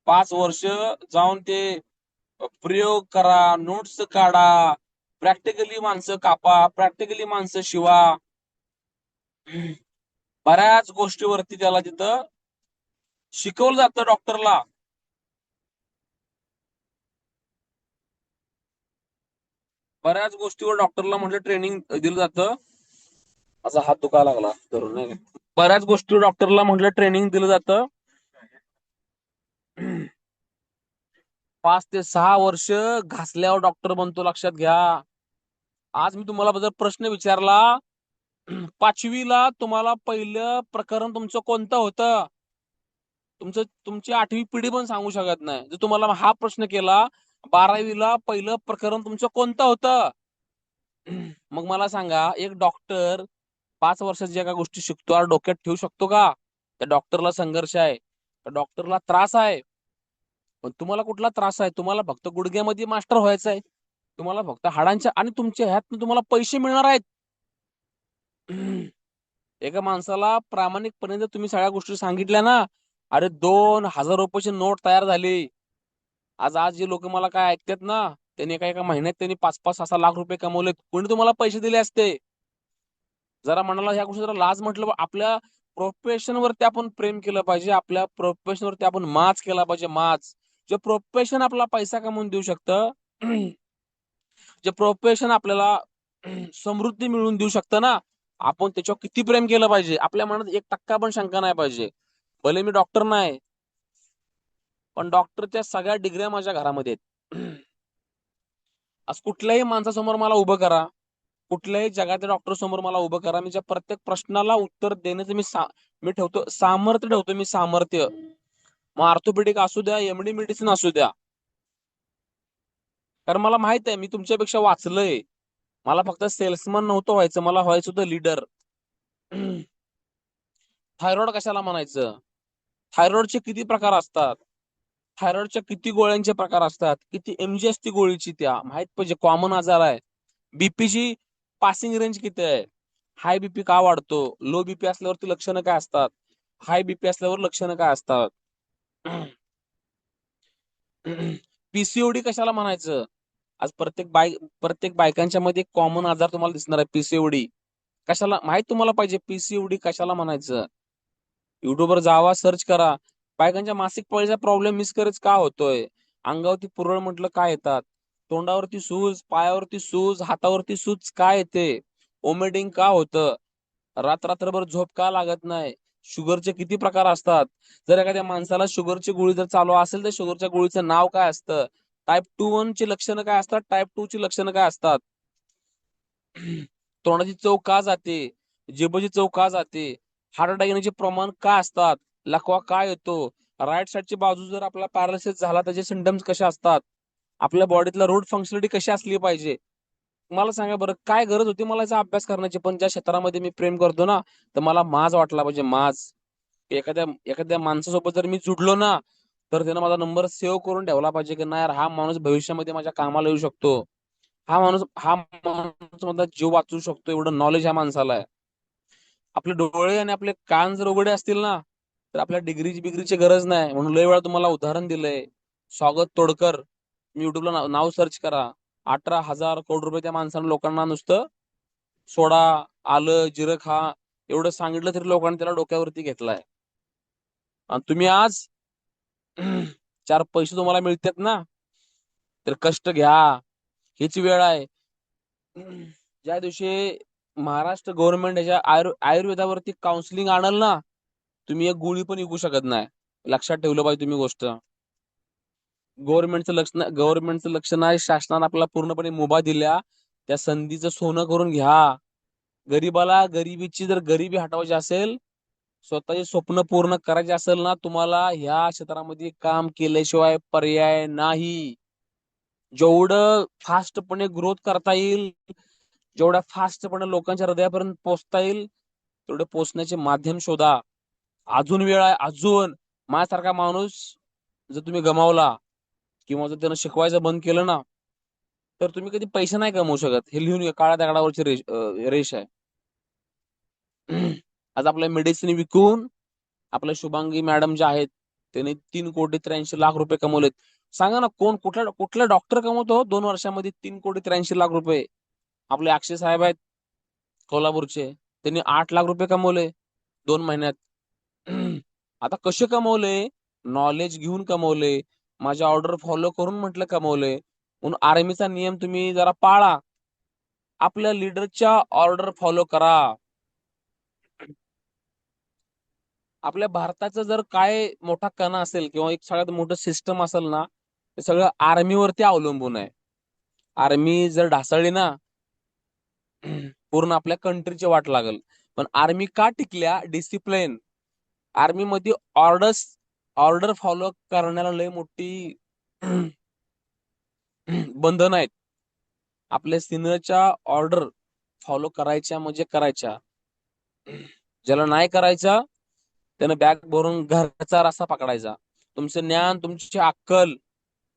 5 वर्ष जाऊन ते प्रयोग करा, नोट्स काढा, प्रॅक्टिकली माणसं कापा, प्रॅक्टिकली माणसं शिवा. बऱ्याच गोष्टीवरती त्याला तिथं शिकवलं जातं डॉक्टरला. बऱ्याच गोष्टीवर डॉक्टरला म्हणजे ट्रेनिंग दिलं जातं. असा हात दुखायला लागला धरून, नाही का? बऱ्याच गोष्टी डॉक्टरला म्हटलं ट्रेनिंग दिलं जातं. 5 ते 6 वर्ष घासल्यावर डॉक्टर बनतो, लक्षात घ्या. आज मी तुम्हाला जर प्रश्न विचारला, 5वीला तुम्हाला पहिलं प्रकरण तुमचं कोणतं होतं, तुमची 8वी पिढी पण सांगू शकत नाही. जर तुम्हाला हा प्रश्न केला, 12वीला पहिलं प्रकरण तुमचं कोणतं होतं, मग मला सांगा, एक डॉक्टर 5 वर्षात ज्या काही गोष्टी शिकतो आणि डोक्यात ठेवू शकतो का? त्या डॉक्टरला संघर्ष आहे, त्या डॉक्टरला त्रास आहे. पण तुम्हाला कुठला त्रास आहे? तुम्हाला फक्त गुडघ्यामध्ये मास्टर व्हायचं आहे, तुम्हाला फक्त हाडांच्या, आणि तुमच्या ह्यात तुम्हाला पैसे मिळणार आहेत. एका माणसाला प्रामाणिकपणे जर तुम्ही सगळ्या गोष्टी सांगितल्या ना, अरे 2,000 रुपयाची नोट तयार झाली. आज आज जे लोक मला काय ऐकतात ना, त्यांनी एका एका महिन्यात त्यांनी 5-5-6-6 लाख रुपये कमवलेत. कोणी तुम्हाला पैसे दिले असते? जरा मनाला ह्या गोष्टी जरा लाज म्हटलं, आपल्या प्रोफेशन वरती आपण प्रेम केलं पाहिजे, आपल्या प्रोफेशन वरती आपण माच केला पाहिजे, माच. जे प्रोफेशन आपला पैसा कमवून देऊ शकतं, जे प्रोफेशन आपल्याला समृद्धी मिळवून देऊ शकतं ना, आपण त्याच्यावर किती प्रेम केलं पाहिजे. आपल्या मनात 1% पण शंका नाही पाहिजे. भले मी डॉक्टर नाही, पण डॉक्टरच्या सगळ्या डिग्र्या माझ्या घरामध्ये आहेत. आज कुठल्याही माणसासमोर मला उभं करा, कुठल्याही जगाच्या डॉक्टर समोर मला उभं करा, मी प्रत्येक प्रश्नाला उत्तर देण्याचं मी ठेवतो सामर्थ्य, ठेवतो मी सामर्थ्य. मग ऑर्थोपेडिक असू द्या, एमडी मेडिसिन असू द्या. कारण मला माहित आहे, मी तुमच्यापेक्षा वाचलंय. मला फक्त सेल्समन नव्हतं व्हायचं, मला व्हायचं होतं लीडर. थायरॉइड कशाला म्हणायचं? थायरॉइडचे किती प्रकार असतात, थायरॉइडच्या किती गोळ्यांचे प्रकार असतात, किती एमजी असते गोळीची, त्या माहित पाहिजे. कॉमन आजार आहे. बीपीची पासिंग रेंज किती आहे, हाय बीपी का वाढतो, लो बीपी असल्यावरती लक्षणं काय असतात, हाय बीपी असल्यावर लक्षणं काय असतात. पीसीओडी कशाला म्हणायचं? आज प्रत्येक बायकांच्या मध्ये कॉमन आजार तुम्हाला दिसणार आहे, पीसीओडी. कशाला माहित तुम्हाला पाहिजे, पीसीओडी कशाला म्हणायचं? युट्यूबवर जावा, सर्च करा. बायकांच्या मासिक पाळीचा प्रॉब्लेम मिसकॅरेज का होतोय, अंगावरती पुरळ म्हटलं काय येतात, तोंडावरती सूज, पायावरती सूज, हातावरती सूज काय येते, ओमेडिंग का होतं, रात्रभर झोप का लागत नाही, शुगरचे किती प्रकार असतात. जर एखाद्या माणसाला शुगरची गोळी जर चालू असेल, तर शुगरच्या गोळीचं नाव काय असतं, टाईप 2 ची लक्षणं काय असतात, टाईप 2 ची लक्षणं काय असतात. तोंडाची चव का जाते, जिभेची चव का जाते, हार्ट अटॅक येण्याचे प्रमाण काय असतात, लकवा काय येतो, राईट साईडची बाजू जर आपला पॅरालिसिस झाला, त्याचे सिम्पटम्स कसे असतात, आपल्या बॉडीतला रूट फंक्शनलिटी कशी असली पाहिजे. मला सांगा बरं, काय गरज होती मला याचा अभ्यास करण्याची? पण ज्या क्षेत्रामध्ये मी प्रेम करतो ना, तर मला माज वाटला पाहिजे, माज. एखाद्या एखाद्या माणसासोबत जर मी जुडलो ना, तर त्यानं माझा नंबर सेव्ह करून ठेवला पाहिजे, की नाही यार, हा माणूस भविष्यामध्ये माझ्या कामाला येऊ शकतो, हा माणूस माझा जीव वाचू शकतो, एवढं नॉलेज ह्या माणसाला आहे. आपले डोळे आणि आपले कान जर उघडे असतील ना, तर आपल्या डिग्रीची बिग्रीची गरज नाही. म्हणून लय वेळा तुम्हाला उदाहरण दिलंय, स्वागत तोडकर. मी युट्यूबला नाव सर्च करा, 18,000 कोटी रुपये त्या माणसानं लोकांना नुसतं सोडा, आलं, जिरं खा एवढं सांगितलं, तरी लोकांनी त्याला डोक्यावरती घेतलाय. आणि तुम्ही आज 4 पैसे तुम्हाला मिळतात ना, तर कष्ट घ्या, हीच वेळ आहे. ज्या दिवशी महाराष्ट्र गव्हर्नमेंट याच्या आयुर्वेदावरती काउन्सिलिंग आणल ना, तुम्ही एक गोळी पण विकू शकत नाही. लक्षात ठेवलं पाहिजे तुम्ही गोष्ट. गव्हर्नमेंटचं लक्ष नाही, शासनाने आपल्याला पूर्णपणे मुभा दिल्या, त्या संधीचं सोनं करून घ्या. गरीबाला गरिबीची जर गरिबी हटवायची असेल, स्वतःचे स्वप्न पूर्ण करायचे असेल ना, तुम्हाला ह्या क्षेत्रामध्ये काम केल्याशिवाय पर्याय नाही. जेवढं फास्टपणे ग्रोथ करता येईल, जेवढ्या फास्टपणे लोकांच्या हृदयापर्यंत पोहोचता येईल, तेवढे पोहोचण्याचे माध्यम शोधा. अजून वेळ आहे, अजून. माझ्यासारखा माणूस जर तुम्ही गमावला, किंवा जर त्यानं शिकवायचं बंद केलं ना, तर तुम्ही कधी पैसे नाही कमवू शकत. हे लिहून घ्या, काळ्या दगडावरची रेष आहे. आज आपल्या मेडिसिन विकून आपल्या शुभांगी मॅडम ज्या आहेत, त्यांनी 3,83,00,000 रुपये कमवलेत. सांगा ना, कुठला कुठला डॉक्टर कमवतो 2 वर्षामध्ये 3,83,00,000 रुपये? आपले अक्षय साहेब आहेत कोल्हापूरचे, त्यांनी 8 लाख रुपये कमवले 2 महिन्यात. आता कसे कमवले? नॉलेज घेऊन कमवले, माझ्या ऑर्डर फॉलो करून म्हटलं कमवले. म्हणून आर्मीचा नियम तुम्ही जरा पाळा, आपल्या लीडरच्या ऑर्डर फॉलो करा. आपल्या भारताचं जर काय मोठा कणा असेल किंवा एक सगळ्यात मोठं सिस्टम असेल ना, ते सगळं आर्मीवरती अवलंबून आहे. आर्मी जर ढासळली ना, पूर्ण आपल्या कंट्रीची वाट लागल. पण आर्मी का टिकल्या? डिसिप्लिन. आर्मी मध्ये ऑर्डर फॉलो करण्याला लय मोठी बंधन आहेत. आपल्या सिनियरच्या ऑर्डर फॉलो करायच्या म्हणजे करायच्या. ज्याला नाही करायचा त्यानं बॅग भरून घरचा रस्ता पकडायचा. तुमचं ज्ञान, तुमची अक्कल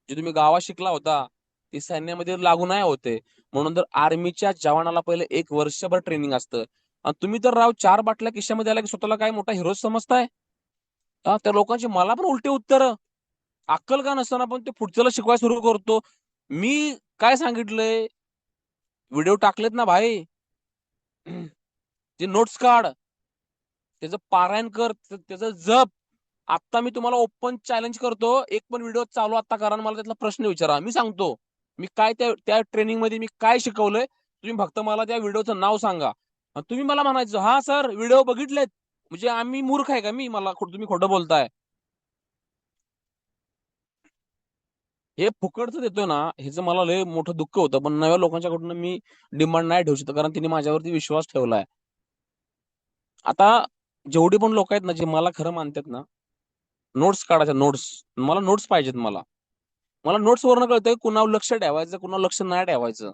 जे तुम्ही गावात शिकला होता ती सैन्यामध्ये लागू नाही होते. म्हणून तर आर्मीच्या जवानाला पहिले 1 वर्षभर ट्रेनिंग असतं. आणि तुम्ही तर राव 4 बाटल्या खिशामध्ये आला की स्वतःला काय मोठा हिरो समजताय. त्या लोकांची मला पण उलटी उत्तर. अक्कल का नसताना पण ते पुढच्याला शिकवायला सुरू करतो. मी काय सांगितलंय? व्हिडिओ टाकलेत ना भाई, जे नोट्स काढ, त्याचं पारायण कर, त्याचं जप. आता मी तुम्हाला ओपन चॅलेंज करतो, एक पण व्हिडिओ चालू आता करा आणि मला त्यातला प्रश्न विचारा. मी सांगतो मी काय त्या ट्रेनिंग मध्ये मी काय शिकवलंय. तुम्ही फक्त मला त्या व्हिडिओचं नाव सांगा. तुम्ही मला म्हणायचं हा सर व्हिडिओ बघितलेत, म्हणजे आम्ही मूर्ख आहे का? मला तुम्ही खोटं बोलताय. हे फुकटचं देतोय ना, ह्याचं मला लय मोठं दुःख होतं. पण नव्या लोकांच्याकडून मी डिमांड नाही ठेवू शकत, कारण तिने माझ्यावरती विश्वास ठेवलाय. आता जेवढी पण लोक आहेत ना, जे मला खरं मानतात ना, नोट्स काढायच्या, नोट्स. मला नोट्स पाहिजेत. मला मला नोट्स वरनं कळतंय कुणावर लक्ष ठेवायचं, कुणावर लक्ष नाही ठेवायचं.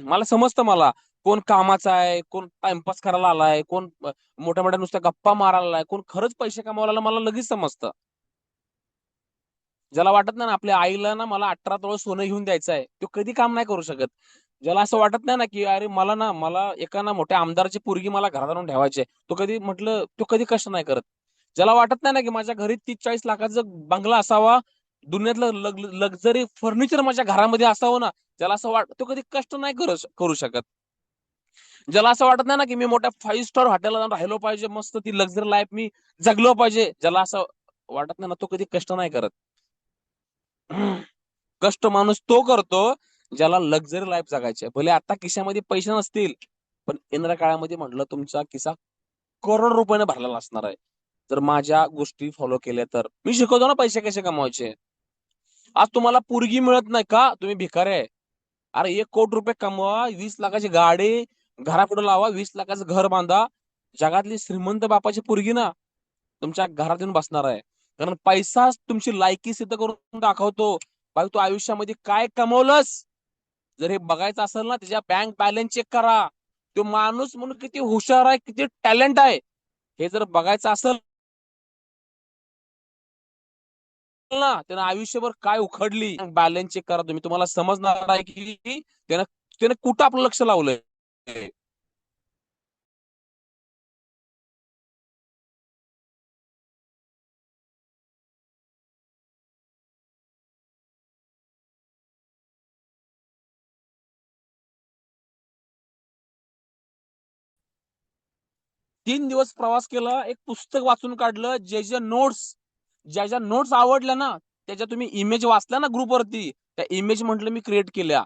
मला समजतं. मला कोण कामाचा आहे, कोण टाइमपास करायला आलाय, कोण मोठ्या मोठ्या नुसत्या गप्पा मारायला आलाय, कोण खरंच पैसे कमावायला आलाय, मला लगेच समजतं. ज्याला वाटत नाही ना आपल्या आईला ना मला 18 तोळे सोनं घेऊन द्यायचं आहे, तो कधी काम नाही करू शकत. ज्याला असं वाटत नाही ना की अरे मला एका ना मोठ्या आमदाराची पोरगी मला घरात आणून ठेवायची, तो कधी कष्ट नाही करत. ज्याला वाटत नाही ना की माझ्या घरी 30-40 लाखाचा बंगला असावा, दुनियातलं लक्झरी फर्निचर माझ्या घरामध्ये असावं ना, ज्याला असं तो कधी कष्ट नाही करू शकत. ज्याला असं वाटत नाही ना की मी मोठ्या 5 स्टार हॉटेलला जाऊन राहिलो पाहिजे, मस्त ती लक्झरी लाईफ मी जगलो पाहिजे, ज्याला असं वाटत नाही ना, तो कधी कष्ट नाही करत. कष्ट माणूस तो करतो ज्याला लक्झरी लाईफ जगायची आहे. भले आता खिशामध्ये पैसे नसतील, पण येणाऱ्या काळामध्ये म्हटलं तुमचा खिसा करोड रुपयाने भरलेला असणार आहे. जर माझ्या गोष्टी फॉलो केल्या तर मी शिकवतो ना पैसे कसे कमवायचे. आज तुम्हाला पोरगी मिळत नाही का? तुम्ही भिकारी आहे. अरे 1 कोटी रुपये कमवा, 20 लाखाची गाडी घरापुढे लावा, 20 लाखाचं घर बांधा. जगातली श्रीमंत बापाची पोरगी ना तुमच्या घरात येऊन बसणार आहे. कारण पैसा तुमची लायकी सिद्ध करून दाखवतो. बाई तू आयुष्यामध्ये काय कमवलंस, जर हे बघायचं असेल ना, त्याच्या बँक बॅलन्स चेक करा. तो माणूस म्हणून किती हुशार आहे, किती टॅलेंट आहे, हे जर बघायचं असेल ना, त्यानं आयुष्यभर काय उखडली, बॅलन्स चेक करा तुम्ही. तुम्हाला समजणार आहे की त्यानं त्यानं कुठं आपलं लक्ष लावलंय. 3 दिवस प्रवास केला, एक पुस्तक वाचून काढलं, ज्या ज्या नोट्स आवडल्या ना, त्याच्या तुम्ही इमेज वाचल्या ना ग्रुपवरती, त्या इमेज म्हटलं मी क्रिएट केल्या.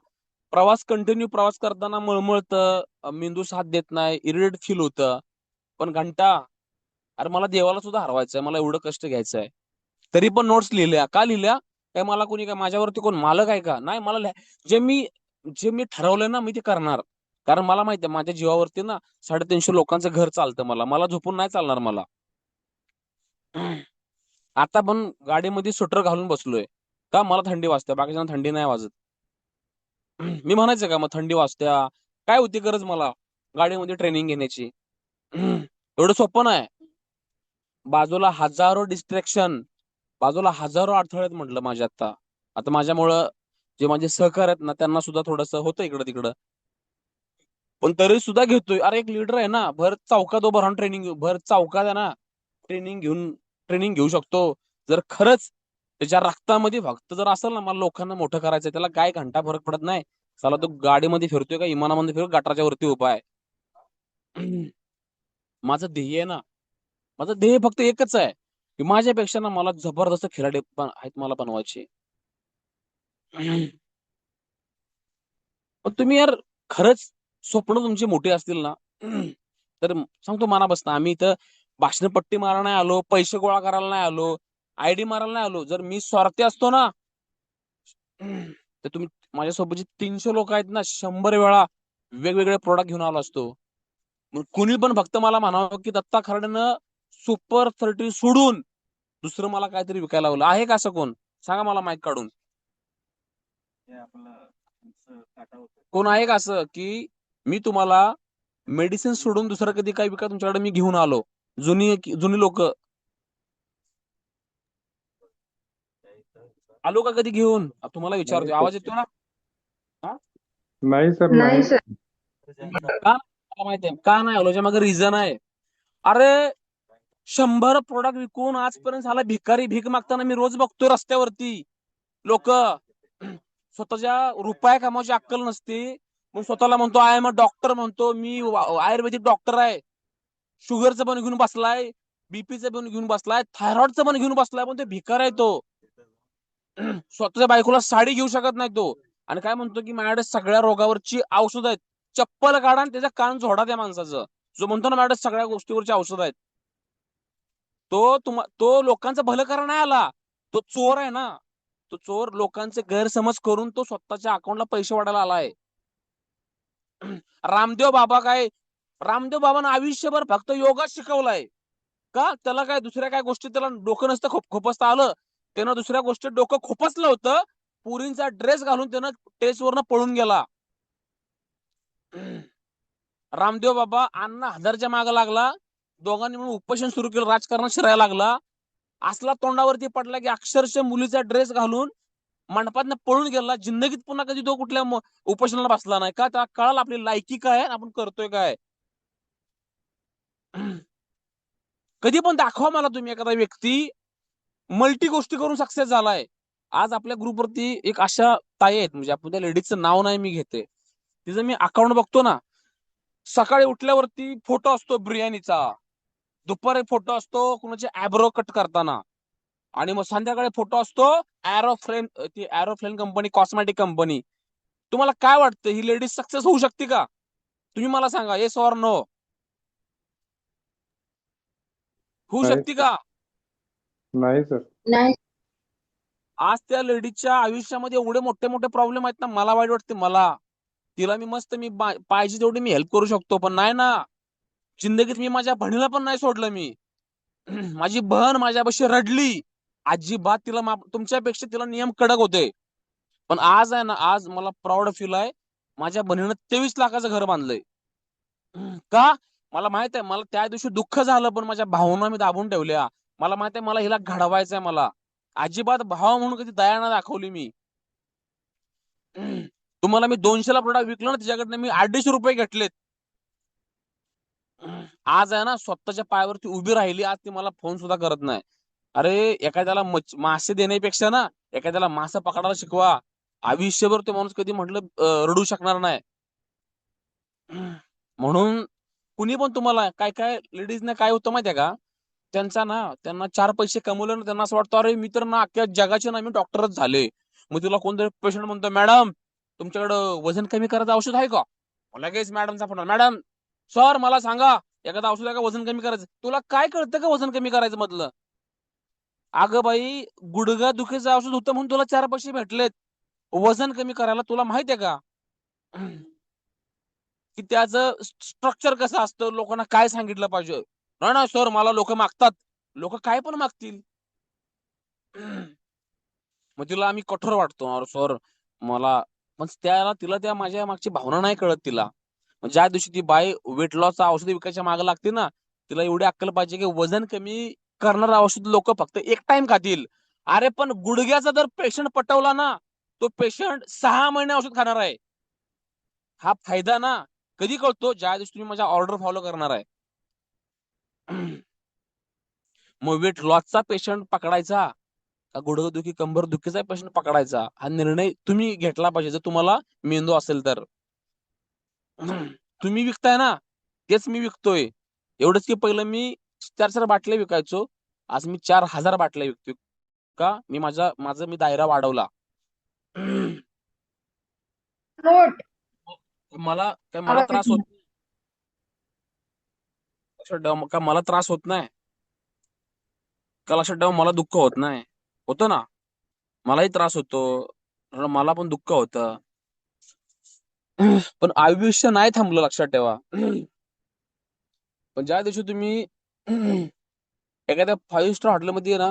प्रवास करताना मळमळतं, मेंदू साथ देत नाही, इरिटेट फील होतं. पण घंटा, अरे मला देवाला सुद्धा हरवायचंय, मला एवढं कष्ट घ्यायचंय, तरी पण नोट्स लिहिल्या. का लिहिल्या? काय मला कोणी काय माझ्यावरती कोण मालक आहे का? नाही. मला जे मी जे मी ठरवलंय ना, मी ते करणार. कारण मला माहिती आहे माझ्या जीवावरती ना 350 लोकांचं घर चालतं. मला मला झोपून नाही चालणार मला. आता पण गाडीमध्ये स्वेटर घालून बसलोय. का? मला थंडी वाजते, बाकीच्यांना थंडी नाही वाजत. मी म्हणायचं का मग थंडी वाजत्या, काय होती गरज मला गाडीमध्ये ट्रेनिंग घेण्याची? एवढं सोपं नाही. बाजूला हजारो डिस्ट्रॅक्शन, बाजूला हजारो अडथळे आहेत म्हटलं माझ्या. आता आता माझ्यामुळं जे माझे सहकार आहेत ना, त्यांना सुद्धा थोडस होतं इकडं तिकडं. पण तरी सुद्धा घेतोय. अरे एक लीडर आहे ना, भर चौकात उभं राहून भर चौकात आहे ना ट्रेनिंग घेऊ शकतो. जर खरंच त्याच्या रक्तामध्ये भक्त जर असेल ना, मला लोकांना मोठं करायचंय, त्याला काय घंटा फरक पडत नाही. चला तो गाडीमध्ये फिरतोय का इमानामध्ये फिरतोय, गटाराच्या वरती उभा आहे. माझं ध्येय आहे ना, माझं ध्येय फक्त एकच आहे की माझ्यापेक्षा ना मला जबरदस्त खिलाडी आहेत मला बनवायचे. पण तुम्ही यार खरंच स्वप्न तुमची मोठी असतील ना, तर सांगतो मनापासून आम्ही इथं भाषणपट्टी मारायला नाही आलो, पैसे गोळा करायला नाही आलो, आयडी मारायला नाही आलो. जर मी स्वार्थी असतो ना तर तुम्ही माझ्यासोबत जे 300 लोक आहेत ना, 100 वेळा वेगवेगळे प्रोडक्ट घेऊन आलो असतो. मग कुणी पण फक्त मला म्हणावं की दत्ता खर्डेनं सुपर 30 सोडून दुसरं मला काहीतरी विकायला लावलं आहे का असं कोण? सांगा मला माईक काढून. कोण आहे का असं की मी तुम्हाला मेडिसिन सोडून दुसरं कधी काही विका तुमच्याकडे मी घेऊन आलो? जुनी जुनी लोक आलो का कधी घेऊन? तुम्हाला विचारतोय, आवाज येतो ना? हा? नाही सर, नाही नाही. सर. का मला माहिती आहे का नाही आलो? मागे रिझन आहे. अरे 100 प्रोडक्ट विकून आजपर्यंत झाला भिकारी भीक मागताना मी रोज बघतोय रस्त्यावरती. लोक स्वतःच्या रुपया कमावची अक्कल नसते, मग स्वतःला म्हणतो आय एम अ डॉक्टर, म्हणतो मी आयुर्वेदिक डॉक्टर आहे. शुगरचं पण घेऊन बसलाय, बीपीचं पण घेऊन बसलाय, थायरॉइडचं पण घेऊन बसलाय, पण तो भिकार आहे तो. स्वतःच्या बायकोला साडी घेऊ शकत नाही तो, आणि काय म्हणतो की माझ्याकडे सगळ्या रोगावरची औषध आहेत. चप्पल काढा आणि त्याचा कान झोडा त्या माणसाचं, जो म्हणतो ना माझ्याकडे सगळ्या गोष्टीवरची औषध आहेत. तो लोकांचं भलं करा नाही आला, तो चोर आहे ना. तो चोर लोकांचे गैरसमज करून तो स्वतःच्या अकाउंटला पैसे वाढायला आलाय. रामदेव बाबा काय, रामदेव बाबांना आयुष्यभर फक्त योगा शिकवलाय का? त्याला काय दुसऱ्या काय गोष्टी त्याला डोकं नसतं खोपसता आलं? त्यानं दुसऱ्या गोष्टीत डोकं खोपसलं होतं. पुरींचा ड्रेस घालून त्यानं टेस्टवरनं पळून गेला. रामदेव बाबा अण्णा हजारच्या मागे लागला, दोघांनी म्हणून उपोषण सुरू केलं, राजकारणात शिरायला लागला. असला तोंडावरती पडला की अक्षरशः मुलीचा ड्रेस घालून मंडपात पळून गेला. जिंदगीत पुन्हा कधी तो कुठल्या उपोषणाला बसला नाही का? त्याला कळालं आपली लायकी काय आहे, आपण करतोय काय. कधी पण दाखवा मला तुम्ही एखादा व्यक्ती मल्टी गोष्टी करून सक्सेस झालाय. आज आपल्या ग्रुपवरती एक अशा ताई आहेत, म्हणजे आपण त्या लेडीजचं नाव नाही मी घेते, तिचं मी अकाउंट बघतो ना, सकाळी उठल्यावरती फोटो असतो बिर्याणीचा, दुपारी फोटो असतो कुणाचे ऍब्रो कट करताना, आणि मग संध्याकाळी फोटो असतो एरोफ्लेम, ती एरोफ्लेम कंपनी, कॉस्मेटिक कंपनी. तुम्हाला काय वाटतं, ही लेडीज सक्सेस होऊ शकते का? तुम्ही मला सांगा, येस ऑर नो. होऊ नाही शकते सर. का? नाही सर. नाही. आज त्या लेडीजच्या आयुष्यामध्ये एवढे मोठे मोठे प्रॉब्लेम आहेत ना, मला वाईट वाटते. मला तिला मी मस्त मी पाहिजे तेवढी मी हेल्प करू शकतो, पण नाही ना. जिंदगीत मी माझ्या बहिणीला पण नाही सोडलं मी. माझी बहीण माझ्यापाशी रडली अजिबात, तिला तुमच्यापेक्षा तिला नियम कडक होते. पण आज आहे ना, आज मला प्राऊड फील आहे, माझ्या बहिणीनं 23 लाखाचं घर बांधलंय. का? मला माहित आहे, मला त्या दिवशी दुःख झालं, पण माझ्या भावना मी दाबून ठेवल्या. मला माहित आहे मला हिला घडवायचंय. मला अजिबात भाव म्हणून कधी दया नाही दाखवली मी. तुम्हाला मी 200ला प्रोडक्ट विकलो ना, तिच्याकडनं मी 250 रुपये घेतलेत. आज आहे ना, स्वतःच्या पायावरती उभी राहिली. आज ती मला फोन सुद्धा करत नाही. अरे एखाद्याला मासे देण्यापेक्षा ना, एखाद्याला मासे पकडायला शिकवा. आयुष्यभर तो माणूस कधी म्हटलं रडू शकणार नाही. म्हणून कुणी पण तुम्हाला, काय काय लेडीजने काय होतं माहितीये का, त्यांना 4 पैसे कमवले ना, त्यांना असं वाटतं अरे मी तर ना अख्ख्या जगाचे ना मी डॉक्टरच झाले. मग तुला कोणतरी पेशंट म्हणतो, मॅडम तुमच्याकडं वजन कमी करायचं औषध आहे का? लगेच मॅडमचा फोन, मॅडम सर मला सांगा एखादं औषध आहे का वजन कमी करायचं? तुला काय कळतं का वजन कमी करायचं मधलं? अगं बाई, गुडघा दुखीचं औषध होतं म्हणून तुला 4 पैसे भेटलेत. वजन कमी करायला तुला माहितीये का की त्याचं स्ट्रक्चर कसं असतं, लोकांना काय सांगितलं पाहिजे? नाही ना सर, मला लोक मागतात. लोक काय पण मागतील. मग तिला आम्ही कठोर वाटतो, अरे सर मला, पण तिला त्या माझ्या मागची भावना नाही कळत तिला. ज्या दिवशी ती बाई वेट लॉस औषध विकायच्या मागे लागते ना, तिला एवढी अक्कल पाहिजे की वजन कमी करणारं औषध लोक फक्त एक टाइम खातील. अरे पण गुडघ्याचा जर पेशंट पटवला ना, तो पेशंट 6 महिने औषध खाणार आहे. हा फायदा ना कधी कळतो? ज्या दिवशी तुम्ही माझ्या ऑर्डर फॉलो करणार आहे. मग वेट लॉसचा पेशंट पकडायचा का गुडघेदुखी कंबरदुखीचा पेशंट पकडायचा, हा निर्णय तुम्ही घेतला पाहिजे, जर तुम्हाला मेंदू असेल तर. तुम्ही विकताय ना, तेच मी विकतोय. एवढंच की पहिलं मी 4 बाटल्या विकायचो, आज मी 4000 बाटल्या विकतोय. का? मी माझं मी दायरा वाढवला. नोट. मला आवाज येत त्रास होत नाही. लक्षात ठेवा, का मला त्रास होत नाही, का लक्षात ठेवा मला दुःख होत नाही. होतं ना, मलाही त्रास होतो, मला पण दुःख होतं. पण आयुष्य नाही थांबलं, लक्षात ठेवा. पण ज्या दिवशी तुम्ही एखाद्या 5 स्टार हॉटेलमध्ये ना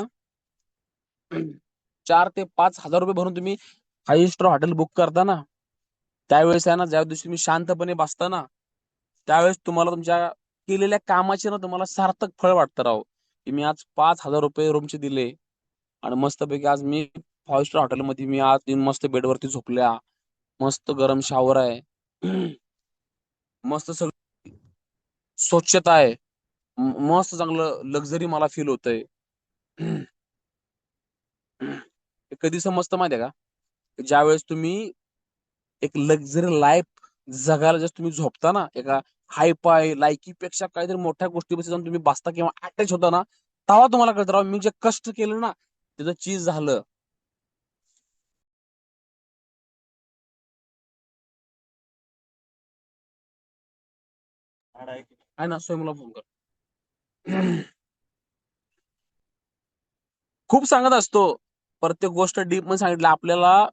4 ते 5 हजार रुपये भरून तुम्ही 5 स्टार हॉटेल बुक करता ना, त्यावेळेस आहे ना, ज्या दिवशी तुम्ही शांतपणे बसता ना, त्यावेळेस तुम्हाला तुमच्या केलेल्या कामाचे ना तुम्हाला सार्थक फळ वाटतं राव, की मी आज 5,000 रुपये रूमचे दिले आणि मस्तपैकी आज मी 5 स्टार हॉटेलमध्ये मी आज येऊन मस्त बेडवरती झोपल्या, मस्त गरम शावर आहे, मस्त सगळं स्वच्छता आहे, मस्त चांगलं लक्झरी मला फील होतंय. हे कधी समजतं माहितीये का? ज्यावेळेस तुम्ही एक लक्झरी लाईफ जगायला जसं तुम्ही झोपता ना, एका हाय पाय लायकीपेक्षा काहीतरी मोठ्या गोष्टीपाशी जाऊन तुम्ही बसता किंवा अटॅच होता ना, तेव्हा तुम्हाला कळतं राव, मी जे कष्ट केलं ना त्याचं चीज झालं. आहे ना, सोय मला फोन कर. खूप सांगत असतो, प्रत्येक गोष्ट डीप मध्ये सांगितलं. आपल्याला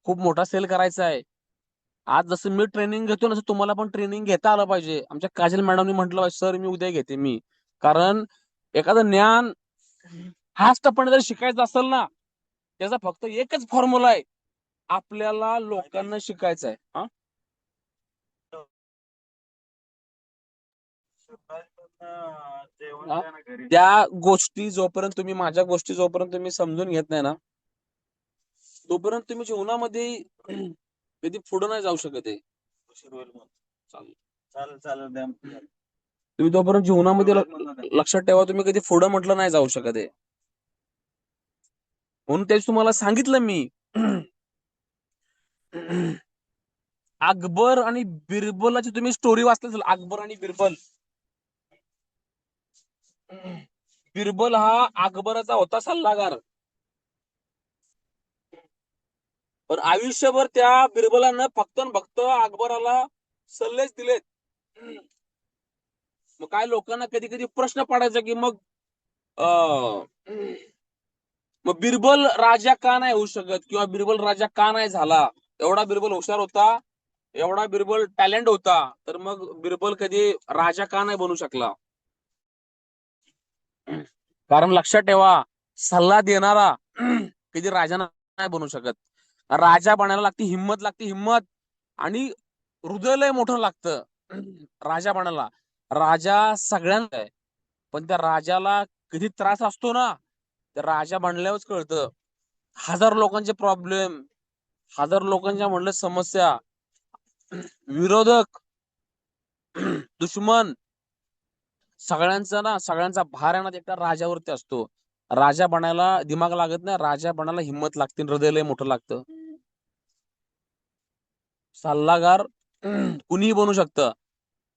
खूप मोठा सेल करायचा आहे. आज जसं मी ट्रेनिंग घेतो ना, तसं तुम्हाला पण ट्रेनिंग घेता आलं पाहिजे. आमच्या काजल मॅडमनी म्हटलं, सर मी उद्या घेते मी. कारण एखादं ज्ञान फास्टपणे जर शिकायचं असेल ना, त्याचा फक्त एकच फॉर्म्युला आहे, आपल्याला लोकांना शिकायचं आहे. हा, हा? त्या गोष्टी जोपर्यंत तुम्ही माझ्या गोष्टी जोपर्यंत तुम्ही समजून घेत नाही ना, तोपर्यंत तुम्ही जीवनामध्ये कधी पुढे नाही जाऊ शकत आहे. चालेल चालेल चालेल, तुम्ही तोपर्यंत जीवनामध्ये लक्षात ठेवा, तुम्ही कधी पुढं म्हटलं नाही जाऊ शकत आहे. म्हणून तेच तुम्हाला सांगितलं मी. अकबर आणि बिरबलाची तुम्ही स्टोरी वाचली असेल, अकबर आणि बिरबल. बिरबल हा अकबराचा होता सल्लागार, पण आयुष्यभर त्या बिरबलानं फक्त आणि फक्त अकबराला सल्लेच दिलेत. मग काय लोकांना कधी कधी प्रश्न पडायचा की अं, मग बिरबल राजा का नाही होऊ शकत, किंवा बिरबल राजा का नाही झाला? एवढा बिरबल हुशार होता, एवढा बिरबल टॅलेंट होता, तर मग बिरबल कधी राजा का नाही बनू शकला? कारण लक्षात ठेवा, सल्ला देणारा कधी राजा नाही बनू शकत. राजा बनायला लागती हिंमत, लागती हिंमत, आणि हृदय लय मोठं लागतं राजा बनायला. राजा सगळ्यांना आहे, पण त्या राजाला कधी त्रास असतो ना, त्या राजा बनल्यावरच कळतं. 1000 लोकांचे प्रॉब्लेम, 1000 लोकांच्या म्हणलं समस्या, विरोधक, दुश्मन, सगळ्यांचा भार आहे ना एकटा राजावरती असतो. राजा बनायला दिमाग लागत नाही, राजा बनायला हिंमत लागते, हृदय लय मोठं लागतं. सल्लागार कुणीही बनू शकतं,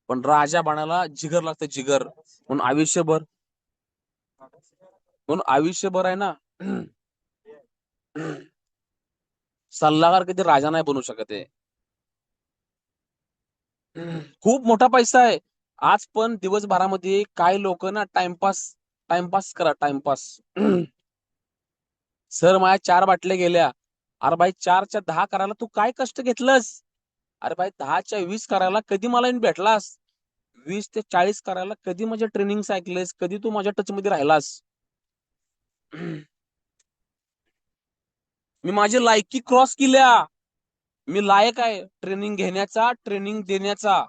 पण राजा बनायला जिगर लागतं, जिगर. म्हणून आयुष्यभर आहे ना, सल्लागार कधी राजा नाही बनू शकत आहे. खूप मोठा पैसा आहे. आज पण दिवसभरामध्ये काय लोक ना टाइमपास टाइमपास करा, टाइमपास. सर माझ्या 4 बाटल्या गेल्या. अरे भाई, 4च्या 10 करायला तू काय कष्ट घेतलंस? अरे भाई, 10च्या 20 करायला कधी मला येऊन भेटलास? 20 ते 40 करायला कधी माझ्या ट्रेनिंग ऐकलेस? कधी तू माझ्या टच मध्ये राहिलास? मी माझी लायकी क्रॉस केल्या. मी लायक आहे ट्रेनिंग घेण्याचा, ट्रेनिंग देण्याचा.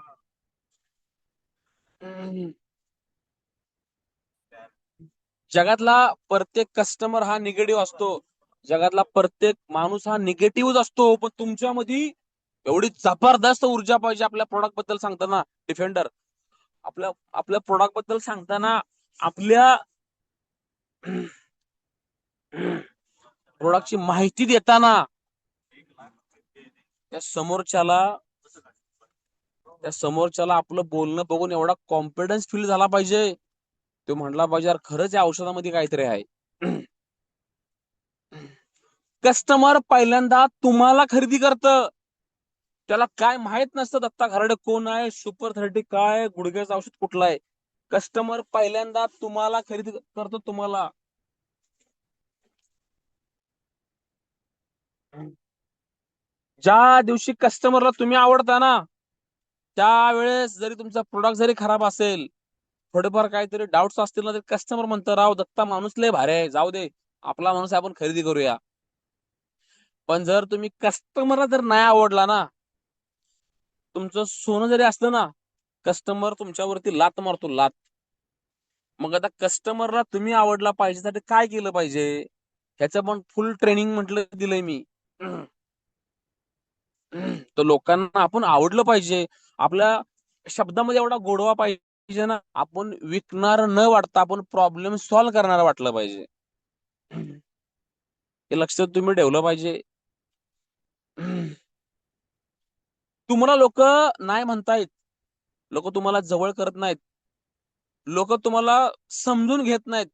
जगातला प्रत्येक कस्टमर हा निगेटिव्ह असतो. जगातला प्रत्येक माणूस हा निगेटिव्ह असतो, पण तुमच्यामध्ये एवढी जबरदस्त ऊर्जा पाहिजे. आपल्या प्रोडक्ट बद्दल सांगताना डिफेंडर, आपल्या आपल्या प्रोडक्ट बद्दल सांगताना, आपल्या प्रोडक्टची माहिती देताना, त्या समोरच्याला त्या समोरच्याला आपलं बोलणं बघून एवढा कॉन्फिडन्स फील झाला पाहिजे, तो म्हणला पाहिजे यार खरंच या औषधामध्ये काहीतरी आहे. कस्टमर पहिल्यांदा तुम्हाला खरेदी करतं. त्याला काय माहित नसतं दत्ता घारडे कोण आहे, सुपर 30 काय, गुडघ्याचं औषध कुठलं आहे. कस्टमर पहिल्यांदा तुम्हाला खरेदी करतो, तुम्हाला. ज्या दिवशी कस्टमरला तुम्ही आवडता ना, त्यावेळेस जरी तुमचा प्रोडक्ट जरी खराब असेल, थोडेफार काहीतरी डाऊट्स असतील ना, तर कस्टमर म्हणतं, राव दत्ता माणूस लय भारी आहे, जाऊ दे, आपला माणूस आहे, आपण खरेदी करूया. पण जर तुम्ही कस्टमरला जर नाही आवडला ना, तुमचं सोनं जरी असलं ना, कस्टमर तुमच्यावरती लात मारतो, लात. मग आता कस्टमरला तुम्ही आवडला पाहिजे साठी काय केलं पाहिजे, ह्याचं पण फुल ट्रेनिंग म्हटलं दिलंय मी. तर लोकांना आपण आवडलं पाहिजे, आपल्या शब्दामध्ये एवढा गोडवा पाहिजे ना, आपण विकणार न वाटता आपण प्रॉब्लेम सॉल्व्ह करणारा वाटलं पाहिजे. हे लक्षात तुम्ही ठेवलं पाहिजे. तुम्हाला लोक नाही म्हणतायत, लोक तुम्हाला जवळ करत नाहीत, लोक तुम्हाला समजून घेत नाहीत.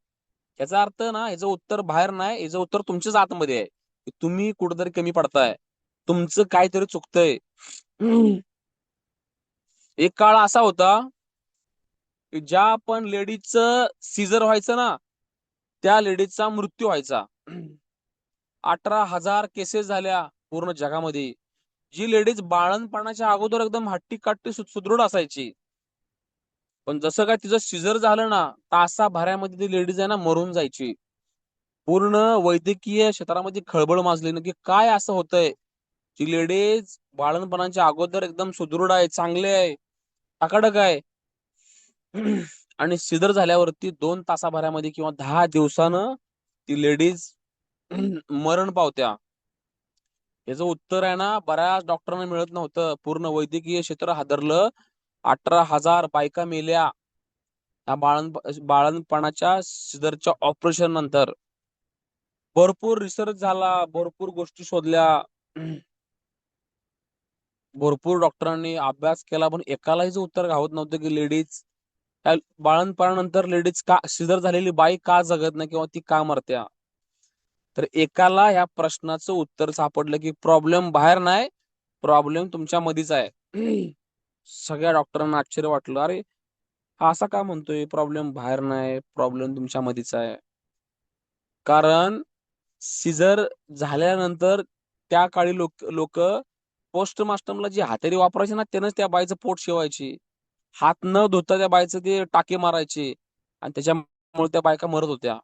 याचा अर्थ ना, याचं उत्तर बाहेर नाही, याचं उत्तर तुमच्याच आतमध्ये आहे, की तुम्ही कुठेतरी कमी पडताय, तुमचं काहीतरी चुकतंय. एक काळ असा होता की ज्या पण लेडीजचं सीझर व्हायचं ना, त्या लेडीजचा मृत्यू व्हायचा. 18,000 केसेस झाल्या पूर्ण जगामध्ये. जी लेडीज बाळणपणाच्या अगोदर एकदम हट्टी कट्टी सुदृढ असायची, पण जसं काय तिचं सीझर झालं ना, तासाभरामध्ये ती लेडीज आहे ना मरून जायची. पूर्ण वैद्यकीय क्षेत्रामध्ये खळबळ माजली ना, की काय असं होतंय, ती लेडीज बाळणपणाच्या अगोदर एकदम सुदृढ आहे, चांगले आहे, टकाटक आहे, आणि सीझर झाल्यावरती 2 तासाभरामध्ये किंवा 10 दिवसानं ती लेडीज मरण पावत्या. याचं उत्तर आहे ना, बऱ्याच डॉक्टरांना मिळत नव्हतं. पूर्ण वैद्यकीय क्षेत्र हादरलं. 18,000 बायका मेल्या या बाळणपणाच्या सीझरच्या ऑपरेशन नंतर. भरपूर रिसर्च झाला, भरपूर गोष्टी शोधल्या, भरपूर डॉक्टरांनी अभ्यास केला, पण एकालाही उत्तर गावत नव्हतं की लेडीज बाळंतपणानंतर लेडीज का, सीझर झालेली बाई का जगत नाही किंवा ती का मरत्या. तर एकाला ह्या प्रश्नाचं उत्तर सापडलं की प्रॉब्लेम बाहेर नाही, प्रॉब्लेम तुमच्या मध्येच आहे. सगळ्या डॉक्टरांना आश्चर्य वाटलं, अरे हा असा का म्हणतोय, प्रॉब्लेम बाहेर नाही, प्रॉब्लेम तुमच्या मध्येच आहे. कारण सीझर झाल्यानंतर त्या काळी लोक लोक पोस्टमास्टरला जी हातेरी वापरायची ना, त्यानंच त्या बाईचं पोट शिवायची. हात न धुता त्या बाईचं ते टाके मारायचे, आणि त्याच्यामुळे त्या बायका मरत होत्या.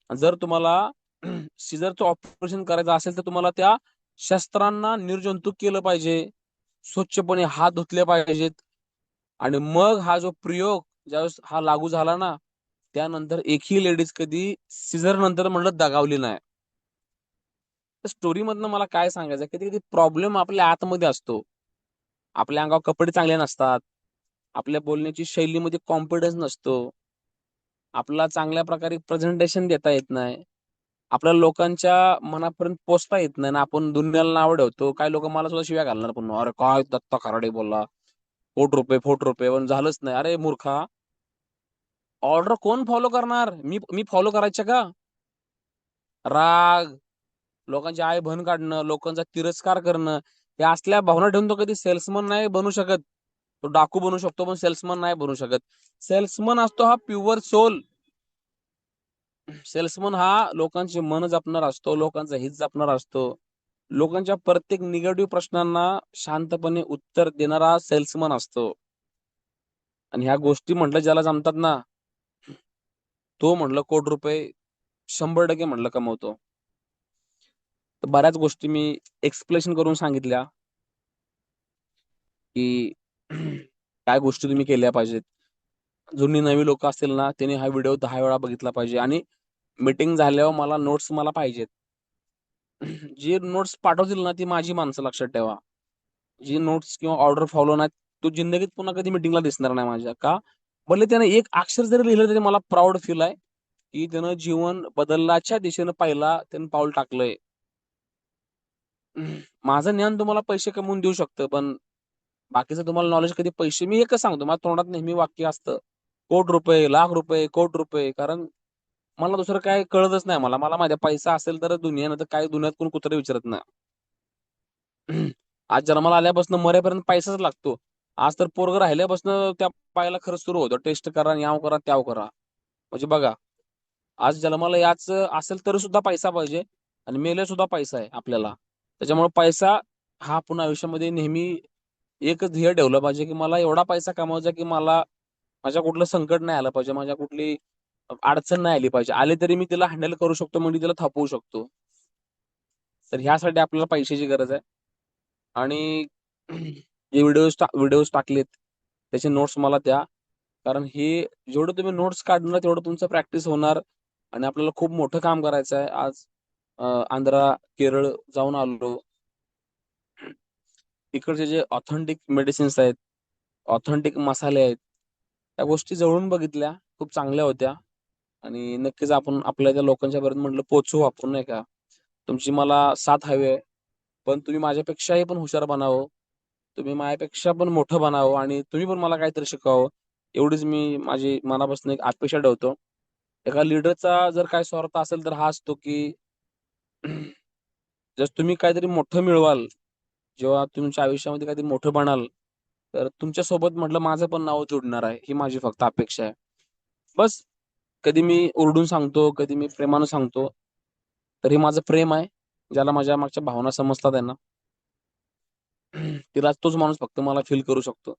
जर तुम्हाला सीझरचं ऑपरेशन करायचं असेल, तर तुम्हाला त्या शस्त्रांना निर्जंतुक केलं पाहिजे, स्वच्छपणे हात धुतले पाहिजेत, आणि मग हा जो प्रयोग ज्यावेळेस हा लागू झाला ना, त्यानंतर एकही लेडीज कधी सीझर नंतर म्हणलं दगावली नाही. स्टोरी मधनं मला काय सांगायचं, कधी कधी प्रॉब्लेम आपल्या आतमध्ये असतो. आपल्या अंगावर कपडे चांगले नसतात, आपल्या बोलण्याची शैलीमध्ये कॉन्फिडन्स नसतो, आपला चांगल्या प्रकारे प्रेझेंटेशन देता येत नाही, आपल्याला लोकांच्या मनापर्यंत पोहोचता येत नाही ना, आपण दुनियाला नाव ठेवतो. काही लोक मला सुद्धा शिव्या घालणार, पण अरे काय दत्ता खराडे बोलला, फोट रुपये, पण झालंच नाही. अरे मूर्खा, ऑर्डर कोण फॉलो करणार, मी मी फॉलो करायच्या का? राग, लोकांची आय भन काढणं, लोकांचा तिरस्कार करणं, या असल्या भावना ठेवून तो कधी सेल्समन नाही बनू शकत. तो डाकू बनू शकतो, पण सेल्समन नाही बनू शकत. सेल्समन असतो हा प्युअर सोल. सेल्समन हा लोकांचे मन जपणार असतो, लोकांचं हित जपणार असतो, लोकांच्या प्रत्येक निगेटिव्ह प्रश्नांना शांतपणे उत्तर देणारा सेल्समन असतो. आणि ह्या गोष्टी म्हटलं ज्याला जमतात ना, तो म्हटलं कोटी रुपये 100% म्हटलं कमवतो. तर बऱ्याच गोष्टी मी एक्सप्लेनेशन करून सांगितल्या की काय गोष्टी तुम्ही केल्या पाहिजेत. जुनी नवी लोक असतील ना, त्यांनी हा व्हिडिओ 10 वेळा बघितला पाहिजे, आणि मीटिंग झाल्यावर मला नोट्स मला पाहिजेत. जी नोट्स पाठवतील ना, ती माझी माणसं, लक्षात ठेवा. जी नोट्स किंवा ऑर्डर फॉलो नाही, तो जिंदगीत पुन्हा कधी मीटिंगला दिसणार नाही माझ्या. का? भले त्याने एक अक्षर जरी लिहिलं तरी मला प्राऊड फील आहे, की त्यानं जीवन बदलण्याच्या दिशेनं पहिला त्यानं पाऊल टाकलंय. माझं ज्ञान तुम्हाला पैसे कमवून देऊ शकतं, पण बाकीचं तुम्हाला नॉलेज कधी पैसे, मी एकच सांगतो, माझ्या तोंडात नेहमी वाक्य असतं, कोटी रुपये, लाख रुपये, कोटी रुपये. कारण मला दुसरं काय कळतच नाही. मला मला माझ्या पैसा असेल तर दुनिया, नाही तर काय, दुनियात कोण कुत्रे विचारत नाही. आज जन्माला आल्यापासून मरेपर्यंत पैसाच लागतो. आज तर पोरग राहिल्यापासून त्या पायाला खरंच सुरू होतं, टेस्ट करा, याव करा, त्याव करा. म्हणजे बघा, आज जन्माला याच असेल तरी सुद्धा पैसा पाहिजे, आणि मेले सुद्धा पैसा आहे आपल्याला. त्याच्यामुळे पैसा हा पुन्हा आयुष्यामध्ये नेहमी एकच ध्येय ठेवलं पाहिजे, की मला एवढा पैसा कमवायचा की मला माझ्या कुठलं संकट नाही आलं पाहिजे, माझ्या कुठली अडचण नाही आली पाहिजे. आले तरी मी तिला हँडल करू शकतो, म्हणजे तिला थांबवू शकतो. तर ह्यासाठी आपल्याला पैशाची गरज आहे. आणि जे व्हिडिओज टाकलेत त्याचे नोट्स मला द्या. कारण हे जेवढं तुम्ही नोट्स काढणार तेवढं तुमचं प्रॅक्टिस होणार. आणि आपल्याला खूप मोठं काम करायचं आहे. आज आंध्रा, केरळ जाऊन आलो. इकडचे जे ऑथेंटिक मेडिसिन्स आहेत, ऑथेंटिक मसाले आहेत, त्या गोष्टी जवळून बघितल्या, खूप चांगल्या होत्या. आणि नक्कीच आपण आपल्या त्या लोकांच्या पर्यंत म्हटलं पोचवू आपण, नाही का. तुमची मला साथ हवी आहे, पण तुम्ही माझ्यापेक्षाही पण हुशार बनावं, तुम्ही माझ्यापेक्षा पण मोठं बनावं, आणि तुम्ही पण मला काहीतरी शिकावं, एवढीच मी माझी मनापासून एक अपेक्षा ठेवतो. एका लीडरचा जर काय स्वार्थ असेल तर हा असतो की जर तुम्ही काहीतरी मोठं मिळवाल, जेव्हा तुमच्या आयुष्यामध्ये काहीतरी मोठं बनाल, तर तुमच्या सोबत म्हटलं माझं पण नाव जोडणार आहे, ही माझी फक्त अपेक्षा आहे. बस. कधी मी ओरडून सांगतो, कधी मी प्रेमानं सांगतो, तर हे माझं प्रेम आहे. ज्याला माझ्या मागच्या भावना समजतात आहे ना, तिला तोच माणूस फक्त मला फील करू शकतो.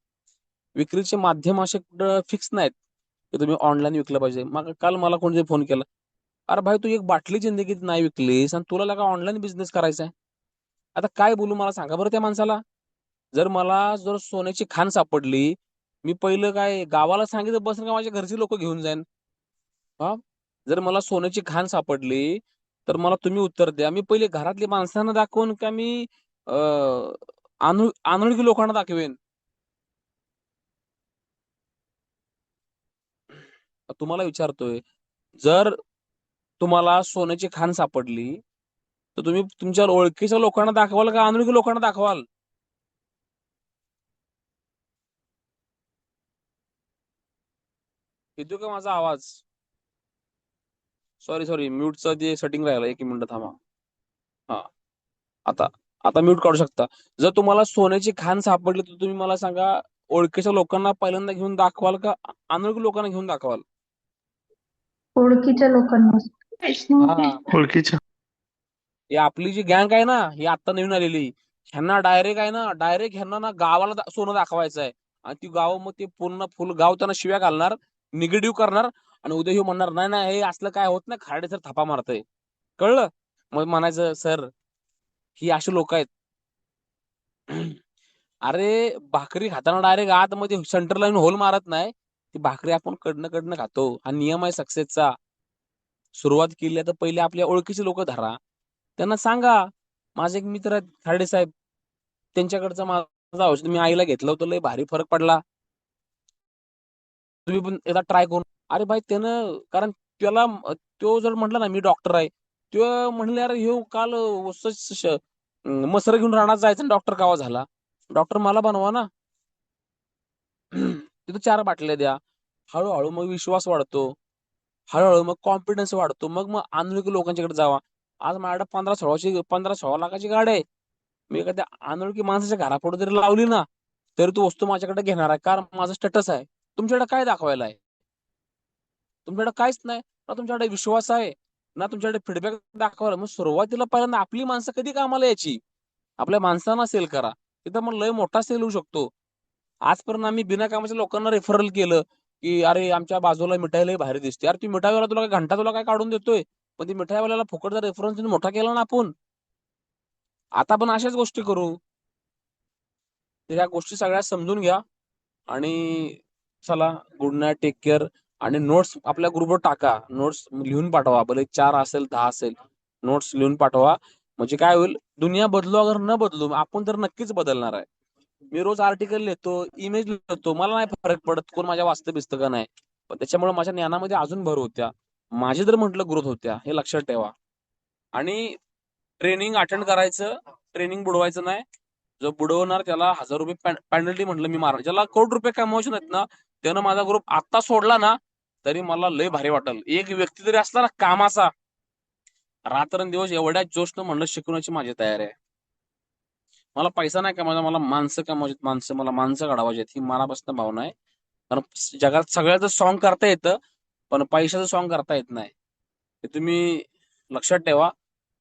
विक्रीचे माध्यम असे कुठं फिक्स नाहीत की तुम्ही ऑनलाईन विकलं पाहिजे. मग काल मला कोणीतरी फोन केला, अरे भाई तू एक बाटली जिंदगीत नाही विकलीस आणि तुला लगा ऑनलाईन बिझनेस करायचा आहे. आता काय बोलू मला सांगा बरं त्या माणसाला. जर सोन्याची खाण सापडली, मी पहिलं काय गावाला सांगितलं बसून का माझ्या घरची लोक घेऊन जाईन. हा. जर मला सोन्याची खाण सापडली, तर मला तुम्ही उत्तर द्या, मी पहिले घरातल्या माणसांना दाखवून का मी अनोळखी लोकांना दाखवेन. तुम्हाला विचारतोय, जर तुम्हाला सोन्याची खाण सापडली, तर तुम्ही तुमच्या ओळखीच्या लोकांना दाखवाल का अनोळखी लोकांना दाखवाल? येतो का माझा आवाज? सॉरी सॉरी, म्यूटचं जे सेटिंग राहिलं, एक मिनिट थांबा. हा. आता आता म्यूट काढू शकता. जर तुम्हाला सोन्याची खाण सापडली, तर तुम्ही मला सांगा, ओळखीच्या लोकांना पहिल्यांदा घेऊन दाखवाल का अनोळखी लोकांना घेऊन दाखवाल? ओळखीच्या लोकांना. हा. ओळखीच्या. ही आपली जी गँग आहे ना, ही आता नवीन आलेली, ह्यांना डायरेक्ट आहे ना, डायरेक्ट ह्यांना ना गावाला सोनं दाखवायचं आहे. आणि ती गाव मग ते पूर्ण फुल गाव त्यांना शिव्या घालणार, निगेटिव्ह करणार, आणि उद्या हे म्हणणार नाही नाही हे असलं काय होत नाही, खाडे सर थापा मारतय. कळलं? मग म्हणायचं सर, ही अशी लोक आहेत. अरे, भाकरी खाताना डायरेक्ट आतमध्ये सेंटर लाईन होल मारत नाही. ती भाकरी आपण कडनं कडनं खातो. हा नियम आहे सक्सेसचा. सुरुवात केली तर पहिले आपल्या ओळखीचे लोक धरा, त्यांना सांगा. माझे एक मित्र आहेत खार्डे साहेब, त्यांच्याकडचं माझं औषध मी आईला घेतलं होतं, लय भारी फरक पडला. तुम्ही पण एकदा ट्राय करून. अरे भाई त्यानं, कारण त्याला तो जर म्हटलं ना मी डॉक्टर आहे, तो म्हणले अरे हे काल मसर घेऊन राहणार जायचं, डॉक्टर कावा झाला. डॉक्टर मला बनवा ना. तिथं 4 बाटल्या द्या. हळूहळू मग विश्वास वाढतो, हळूहळू मग कॉन्फिडन्स वाढतो, मग मग अनोळखी लोकांच्याकडे जावा. आज माझ्याकडे 15-16 लाखाची गाडी आहे. मी एखाद्या अनोळखी माणसाच्या घरापुढे जरी लावली ना, तरी तो वस्तू माझ्याकडे घेणार आहे, कारण माझं स्टेटस आहे. तुमच्याकडे काय दाखवायला आहे? तुमच्याकडे काहीच नाही ना. तुमच्याकडे विश्वास आहे ना, तुमच्याकडे फीडबॅक दाखवायला. मग सुरुवातीला पहिल्यांदा आपली माणसं कधी कामाला यायची? आपल्या माणसांना सेल करा, तिथं मग लय मोठा सेल होऊ शकतो. आजपर्यंत आम्ही बिना कामाच्या लोकांना रेफरल केलं, की अरे आमच्या बाजूला मिठाई लय भारी दिसते. अरे ती मिठाईवाला तुला काय घंटा तुला काय काढून देतोय? पण ती मिठाईवाल्याला फुकटचा रेफरन्स मोठा केला ना आपण. आता पण अशाच गोष्टी करू. तर या गोष्टी सगळ्या समजून घ्या. आणि चला, गुड नाईट, टेक केअर. आणि नोट्स आपल्या ग्रुपवर टाका, नोट्स लिहून पाठवा, भले 4 असेल 10 असेल, नोट्स लिहून पाठवा. म्हणजे काय होईल, दुनिया बदलू अगर न बदलू, आपण तर नक्कीच बदलणार आहे. मी रोज आर्टिकल लिहितो, इमेज लिहितो, मला नाही फरक पडत कोण माझ्या वाचतं बिचतं का नाही, पण त्याच्यामुळे माझ्या ज्ञानामध्ये अजून भर होत्या, माझी जर म्हटलं ग्रोथ होत्या, हे लक्षात ठेवा. आणि ट्रेनिंग अटेंड करायचं, ट्रेनिंग बुडवायचं नाही. जो बुडवणार त्याला ₹1000 पेनल्टी म्हटलं मी मारणार. ज्याला ₹1,00,00,000 कमवायचे आहेत ना, त्यानं माझा ग्रुप आत्ता सोडला ना, तरी मला लय भारी वाटेल. एक व्यक्ती जरी असला ना कामाचा, रात्रंदिवस एवढ्या जोशनं म्हणलं शिकवण्याची माझी तयारी आहे. मला पैसा नाही कमावायचा, मला माणसं कमावायची, माणसं, मला माणसं काढावायची ही मनापासून भावना आहे. कारण जगात सगळ्याचं सॉन्ग करता येतं, पण पैशाचं सॉन्ग करता येत नाही. हे तुम्ही लक्षात ठेवा.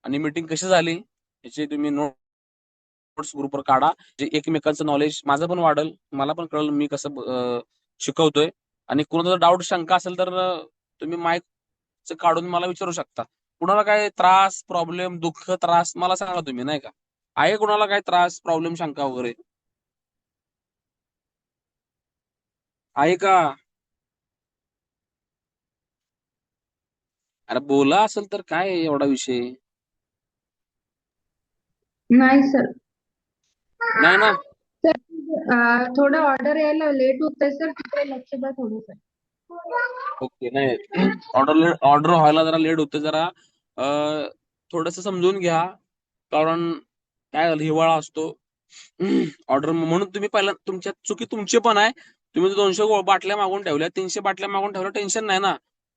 आणि मीटिंग कशी झाली याची तुम्ही नोट्स ग्रुपवर काढा, जे एकमेकांचं नॉलेज माझं पण वाढल, मला पण कळलं मी कसं शिकवतोय. आणि कुणाचा डाऊट शंका असेल तर तुम्ही माईक काढून मला विचारू शकता. कुणाला काय त्रास, प्रॉब्लेम, दुःख, त्रास मला सांगा तुम्ही, नाही का? आहे कुणाला काय त्रास, प्रॉब्लेम, शंका वगैरे आहे का? अरे बोला, असेल तर काय आहे एवढा विषय? नाही सर. नाही ना. सर थोडं ऑर्डर यायला लेट होतंय सर, तिकडे लक्ष द्या थोडंसं. ओके. नाही, ऑर्डर ऑर्डर व्हायला जरा लेट होतं, जरा थोडस समजून घ्या. कारण काय झालं, हिवाळा असतो. ऑर्डर म्हणून तुम्ही पहिला, तुमच्या चुकी तुमची पण आहे. तुम्ही जर 200 बाटल्या मागून ठेवल्या, 300 बाटल्या मागून ठेवल्या, टेन्शन नाही ना.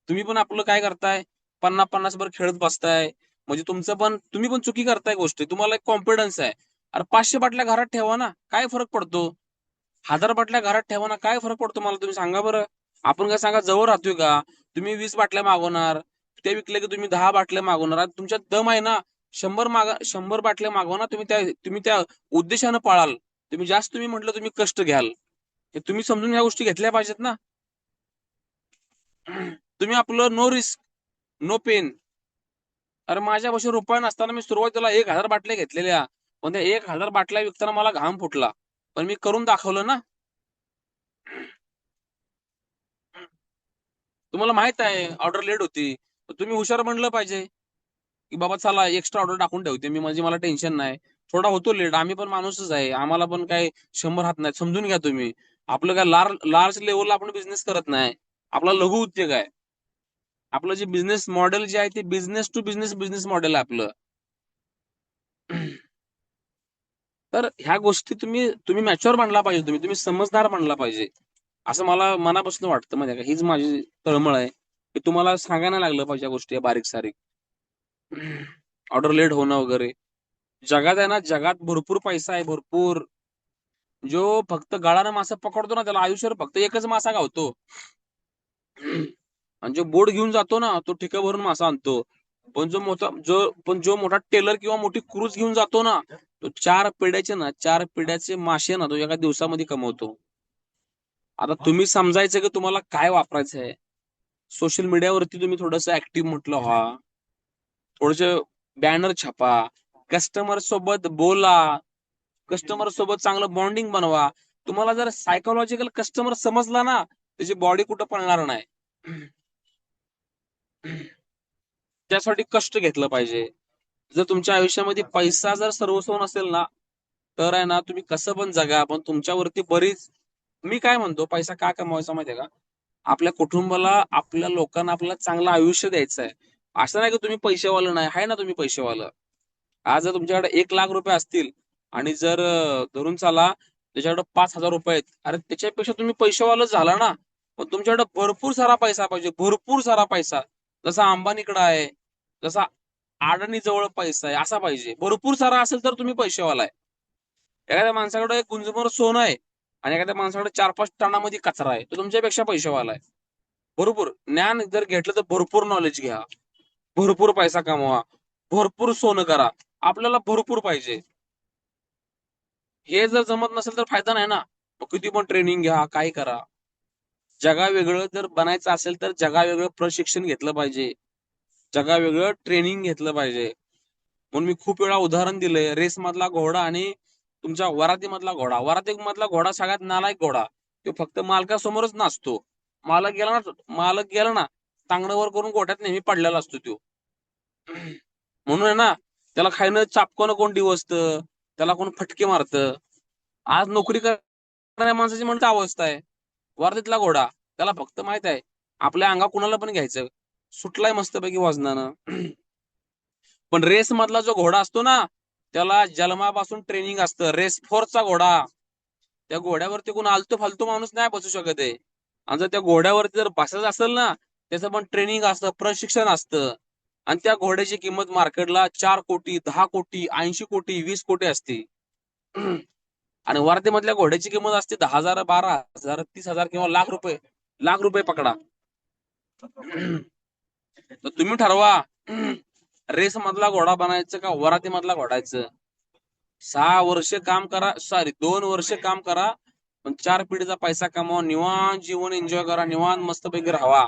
तुम्ही पण आपलं काय करताय, 50-50 भर खेळत बसताय. म्हणजे तुमचं पण, तुम्ही पण चुकी करताय गोष्टी. तुम्हाला एक कॉन्फिडन्स आहे. अरे 500 बाटल्या घरात ठेवा ना, काय फरक पडतो? 1000 बाटल्या घरात ठेवा ना, काय फरक पडतो मला तुम्ही सांगा बरं. आपण काय सांगा जवळ राहतोय का? तुम्ही 20 बाटल्या मागवणार, ते विकले की तुम्ही 10 बाटल्या मागवणार. तुमच्यात दम आहे ना. 100 बाटल्या मागवा ना. तुम्ही त्या उद्देशानं पाळाल. तुम्ही म्हटलं तुम्ही कष्ट घ्याल. हे तुम्ही समजून ह्या गोष्टी घेतल्या पाहिजेत ना. तुम्ही आपलं नो रिस्क नो पेन. अरे माझ्यापाशी रुपये नसताना मी सुरुवातीला 1000 बाटल्या घेतलेल्या, पण त्या 1000 बाटल्या विकताना मला घाम फुटला, पण मी करून दाखवलं ना. तुम्हाला माहित आहे ऑर्डर लेट होती, तुम्ही हुशार म्हणलं पाहिजे की बाबा चला एक्स्ट्रा ऑर्डर टाकून ठेवते मी, म्हणजे मला टेन्शन नाही. थोडा होतो लेट, आम्ही पण माणूसच आहे, आम्हाला पण काय 100 हात नाही, समजून घ्या तुम्ही. आपलं काय लार्ज लेवलला आपण बिझनेस करत नाही, आपला लघु उद्योग आहे. आपलं जे बिझनेस मॉडेल जे आहे ते business to business business model आहे आपलं. तर ह्या गोष्टी तुम्ही तुम्ही मॅच्युअर बनला पाहिजे, तुम्ही समजदार बनला पाहिजे, असं मला मनापासून वाटतं. म्हणजे हीच माझी तळमळ आहे की तुम्हाला सांगायला लागलं पाहिजे या गोष्टी बारीक सारीक. ऑर्डर लेट होणं वगैरे. जगात आहे ना, जगात भरपूर पैसा आहे, भरपूर. जो फक्त गाळानं मासा पकडतो ना, त्याला आयुष्यावर फक्त एकच मासा गावतो. आणि जो बोट घेऊन जातो ना, तो ठिका भरून मासा आणतो. पण जो मोठा टेलर किंवा मोठी क्रूज घेऊन जातो ना, तो 4 पिढ्याचे मासे ना तो एका दिवसामध्ये कमवतो. आता तुम्ही समजायचं की तुम्हाला काय वापरायचं आहे. सोशल मीडियावरती तुम्ही थोडंसं ऍक्टिव्ह म्हटलं व्हा, थोडेसे बॅनर छापा, कस्टमर सोबत बोला, कस्टमर सोबत चांगलं बॉन्डिंग बनवा. तुम्हाला जर सायकोलॉजिकल कस्टमर समजला ना, त्याची बॉडी कुठं पळणार नाही. त्यासाठी कष्ट घेतलं पाहिजे. जर तुमच्या आयुष्यामध्ये पैसा जर सर्वस्व नसेल ना, तर आहे ना, तुम्ही कसं पण जगा, पण तुमच्यावरती बरीच, मी काय म्हणतो, पैसा का कमवायचा माहितीये का? आपल्या कुटुंबाला, आपल्या लोकांना आपल्याला चांगलं आयुष्य द्यायचं आहे. असं नाही की तुम्ही पैसेवालं नाही, आहे ना तुम्ही पैसेवालं. आज जर तुमच्याकडे 1,00,000 रुपये असतील आणि जर धरून चाला त्याच्याकडे 5,000 रुपये आहेत, अरे त्याच्यापेक्षा तुम्ही पैसेवालं झाला ना. पण तुमच्याकडे भरपूर सारा पैसा पाहिजे, भरपूर सारा पैसा. जसा अंबानीकडे आहे, जसा अडाणी जवळ पैसा आहे, असा पाहिजे. भरपूर सारा असेल तर तुम्ही पैसेवाला आहे. एखाद्या माणसाकडे एक गुंजभर सोनं आहे आणि एखाद्या माणसाकडे 4-5 टनामध्ये कचरा आहे, तो तुमच्यापेक्षा पैसेवाला आहे. बरोबर. ज्ञान जर घेतलं तर भरपूर नॉलेज घ्या, भरपूर पैसा कमवा, भरपूर सोनं करा. आपल्याला भरपूर पाहिजे. हे जर जमत नसेल तर फायदा नाही ना. मग किती पण ट्रेनिंग घ्या, काय करा. जगावेगळं जर बनायचं असेल तर जगावेगळं प्रशिक्षण घेतलं पाहिजे, जगावेगळं ट्रेनिंग घेतलं पाहिजे. म्हणून मी खूप वेळा उदाहरण दिलंय, रेस मधला घोडा आणि तुमच्या वरातीमधला घोडा. वरातीमधला घोडा सगळ्यात नालायक घोडा. तो फक्त मालकासमोरच नाचतो. मालक गेला ना टांगणं वर करून गोठ्यात नेहमी पडलेला असतो तो. म्हणून आहे ना, त्याला खायनं चापकन कोण डिवचतं, त्याला कोण फटके मारतं. आज नोकरी करणाऱ्या माणसाची म्हणते अवस्था आहे. वर्धेतला घोडा, त्याला फक्त माहित आहे आपल्या अंगा कुणाला पण घ्यायचं, सुटलाय मस्तपैकी वजनानं. पण रेस मधला जो घोडा असतो ना, त्याला जन्मापासून ट्रेनिंग असतं. रेस फोर्सचा घोडा, त्या घोड्यावरती कोण आलतो फालतू माणूस नाही बसू शकत आहे. आणि जर त्या घोड्यावरती जर बसायचं असेल ना, त्याचं पण ट्रेनिंग असतं, प्रशिक्षण असतं. आणि त्या घोड्याची किंमत मार्केटला 4 कोटी, 10 कोटी, 80 कोटी, 20 कोटी असते. आणि वरातीमधल्या घोड्याची किंमत असते 10,000, 12,000, 30,000 किंवा लाख रुपये पकडा. तर तुम्ही ठरवा रेस मधला घोडा बनायचं का वराती मधला घोडायचं. 6 वर्ष काम करा, 2 वर्ष काम करा, पण 4 पिढीचा पैसा कमावा, निवांत जीवन एन्जॉय करा, निवांत मस्तपैकी राहावा.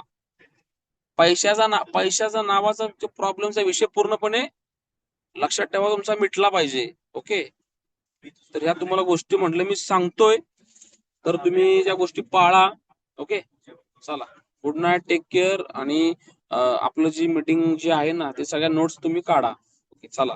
पैशाचा नावाचा प्रॉब्लेमचा विषय पूर्णपणे लक्षात ठेवा, तुमचा मिटला पाहिजे. ओके, तर ह्या तुम्हाला गोष्टी म्हटलं मी सांगतोय, तर तुम्ही ज्या गोष्टी पाळा. ओके, चला, गुड नाईट, टेक केअर. आणि आपलं जी मीटिंग जी आहे ना, ते सगळ्या नोट्स तुम्ही काढा. ओके, चला.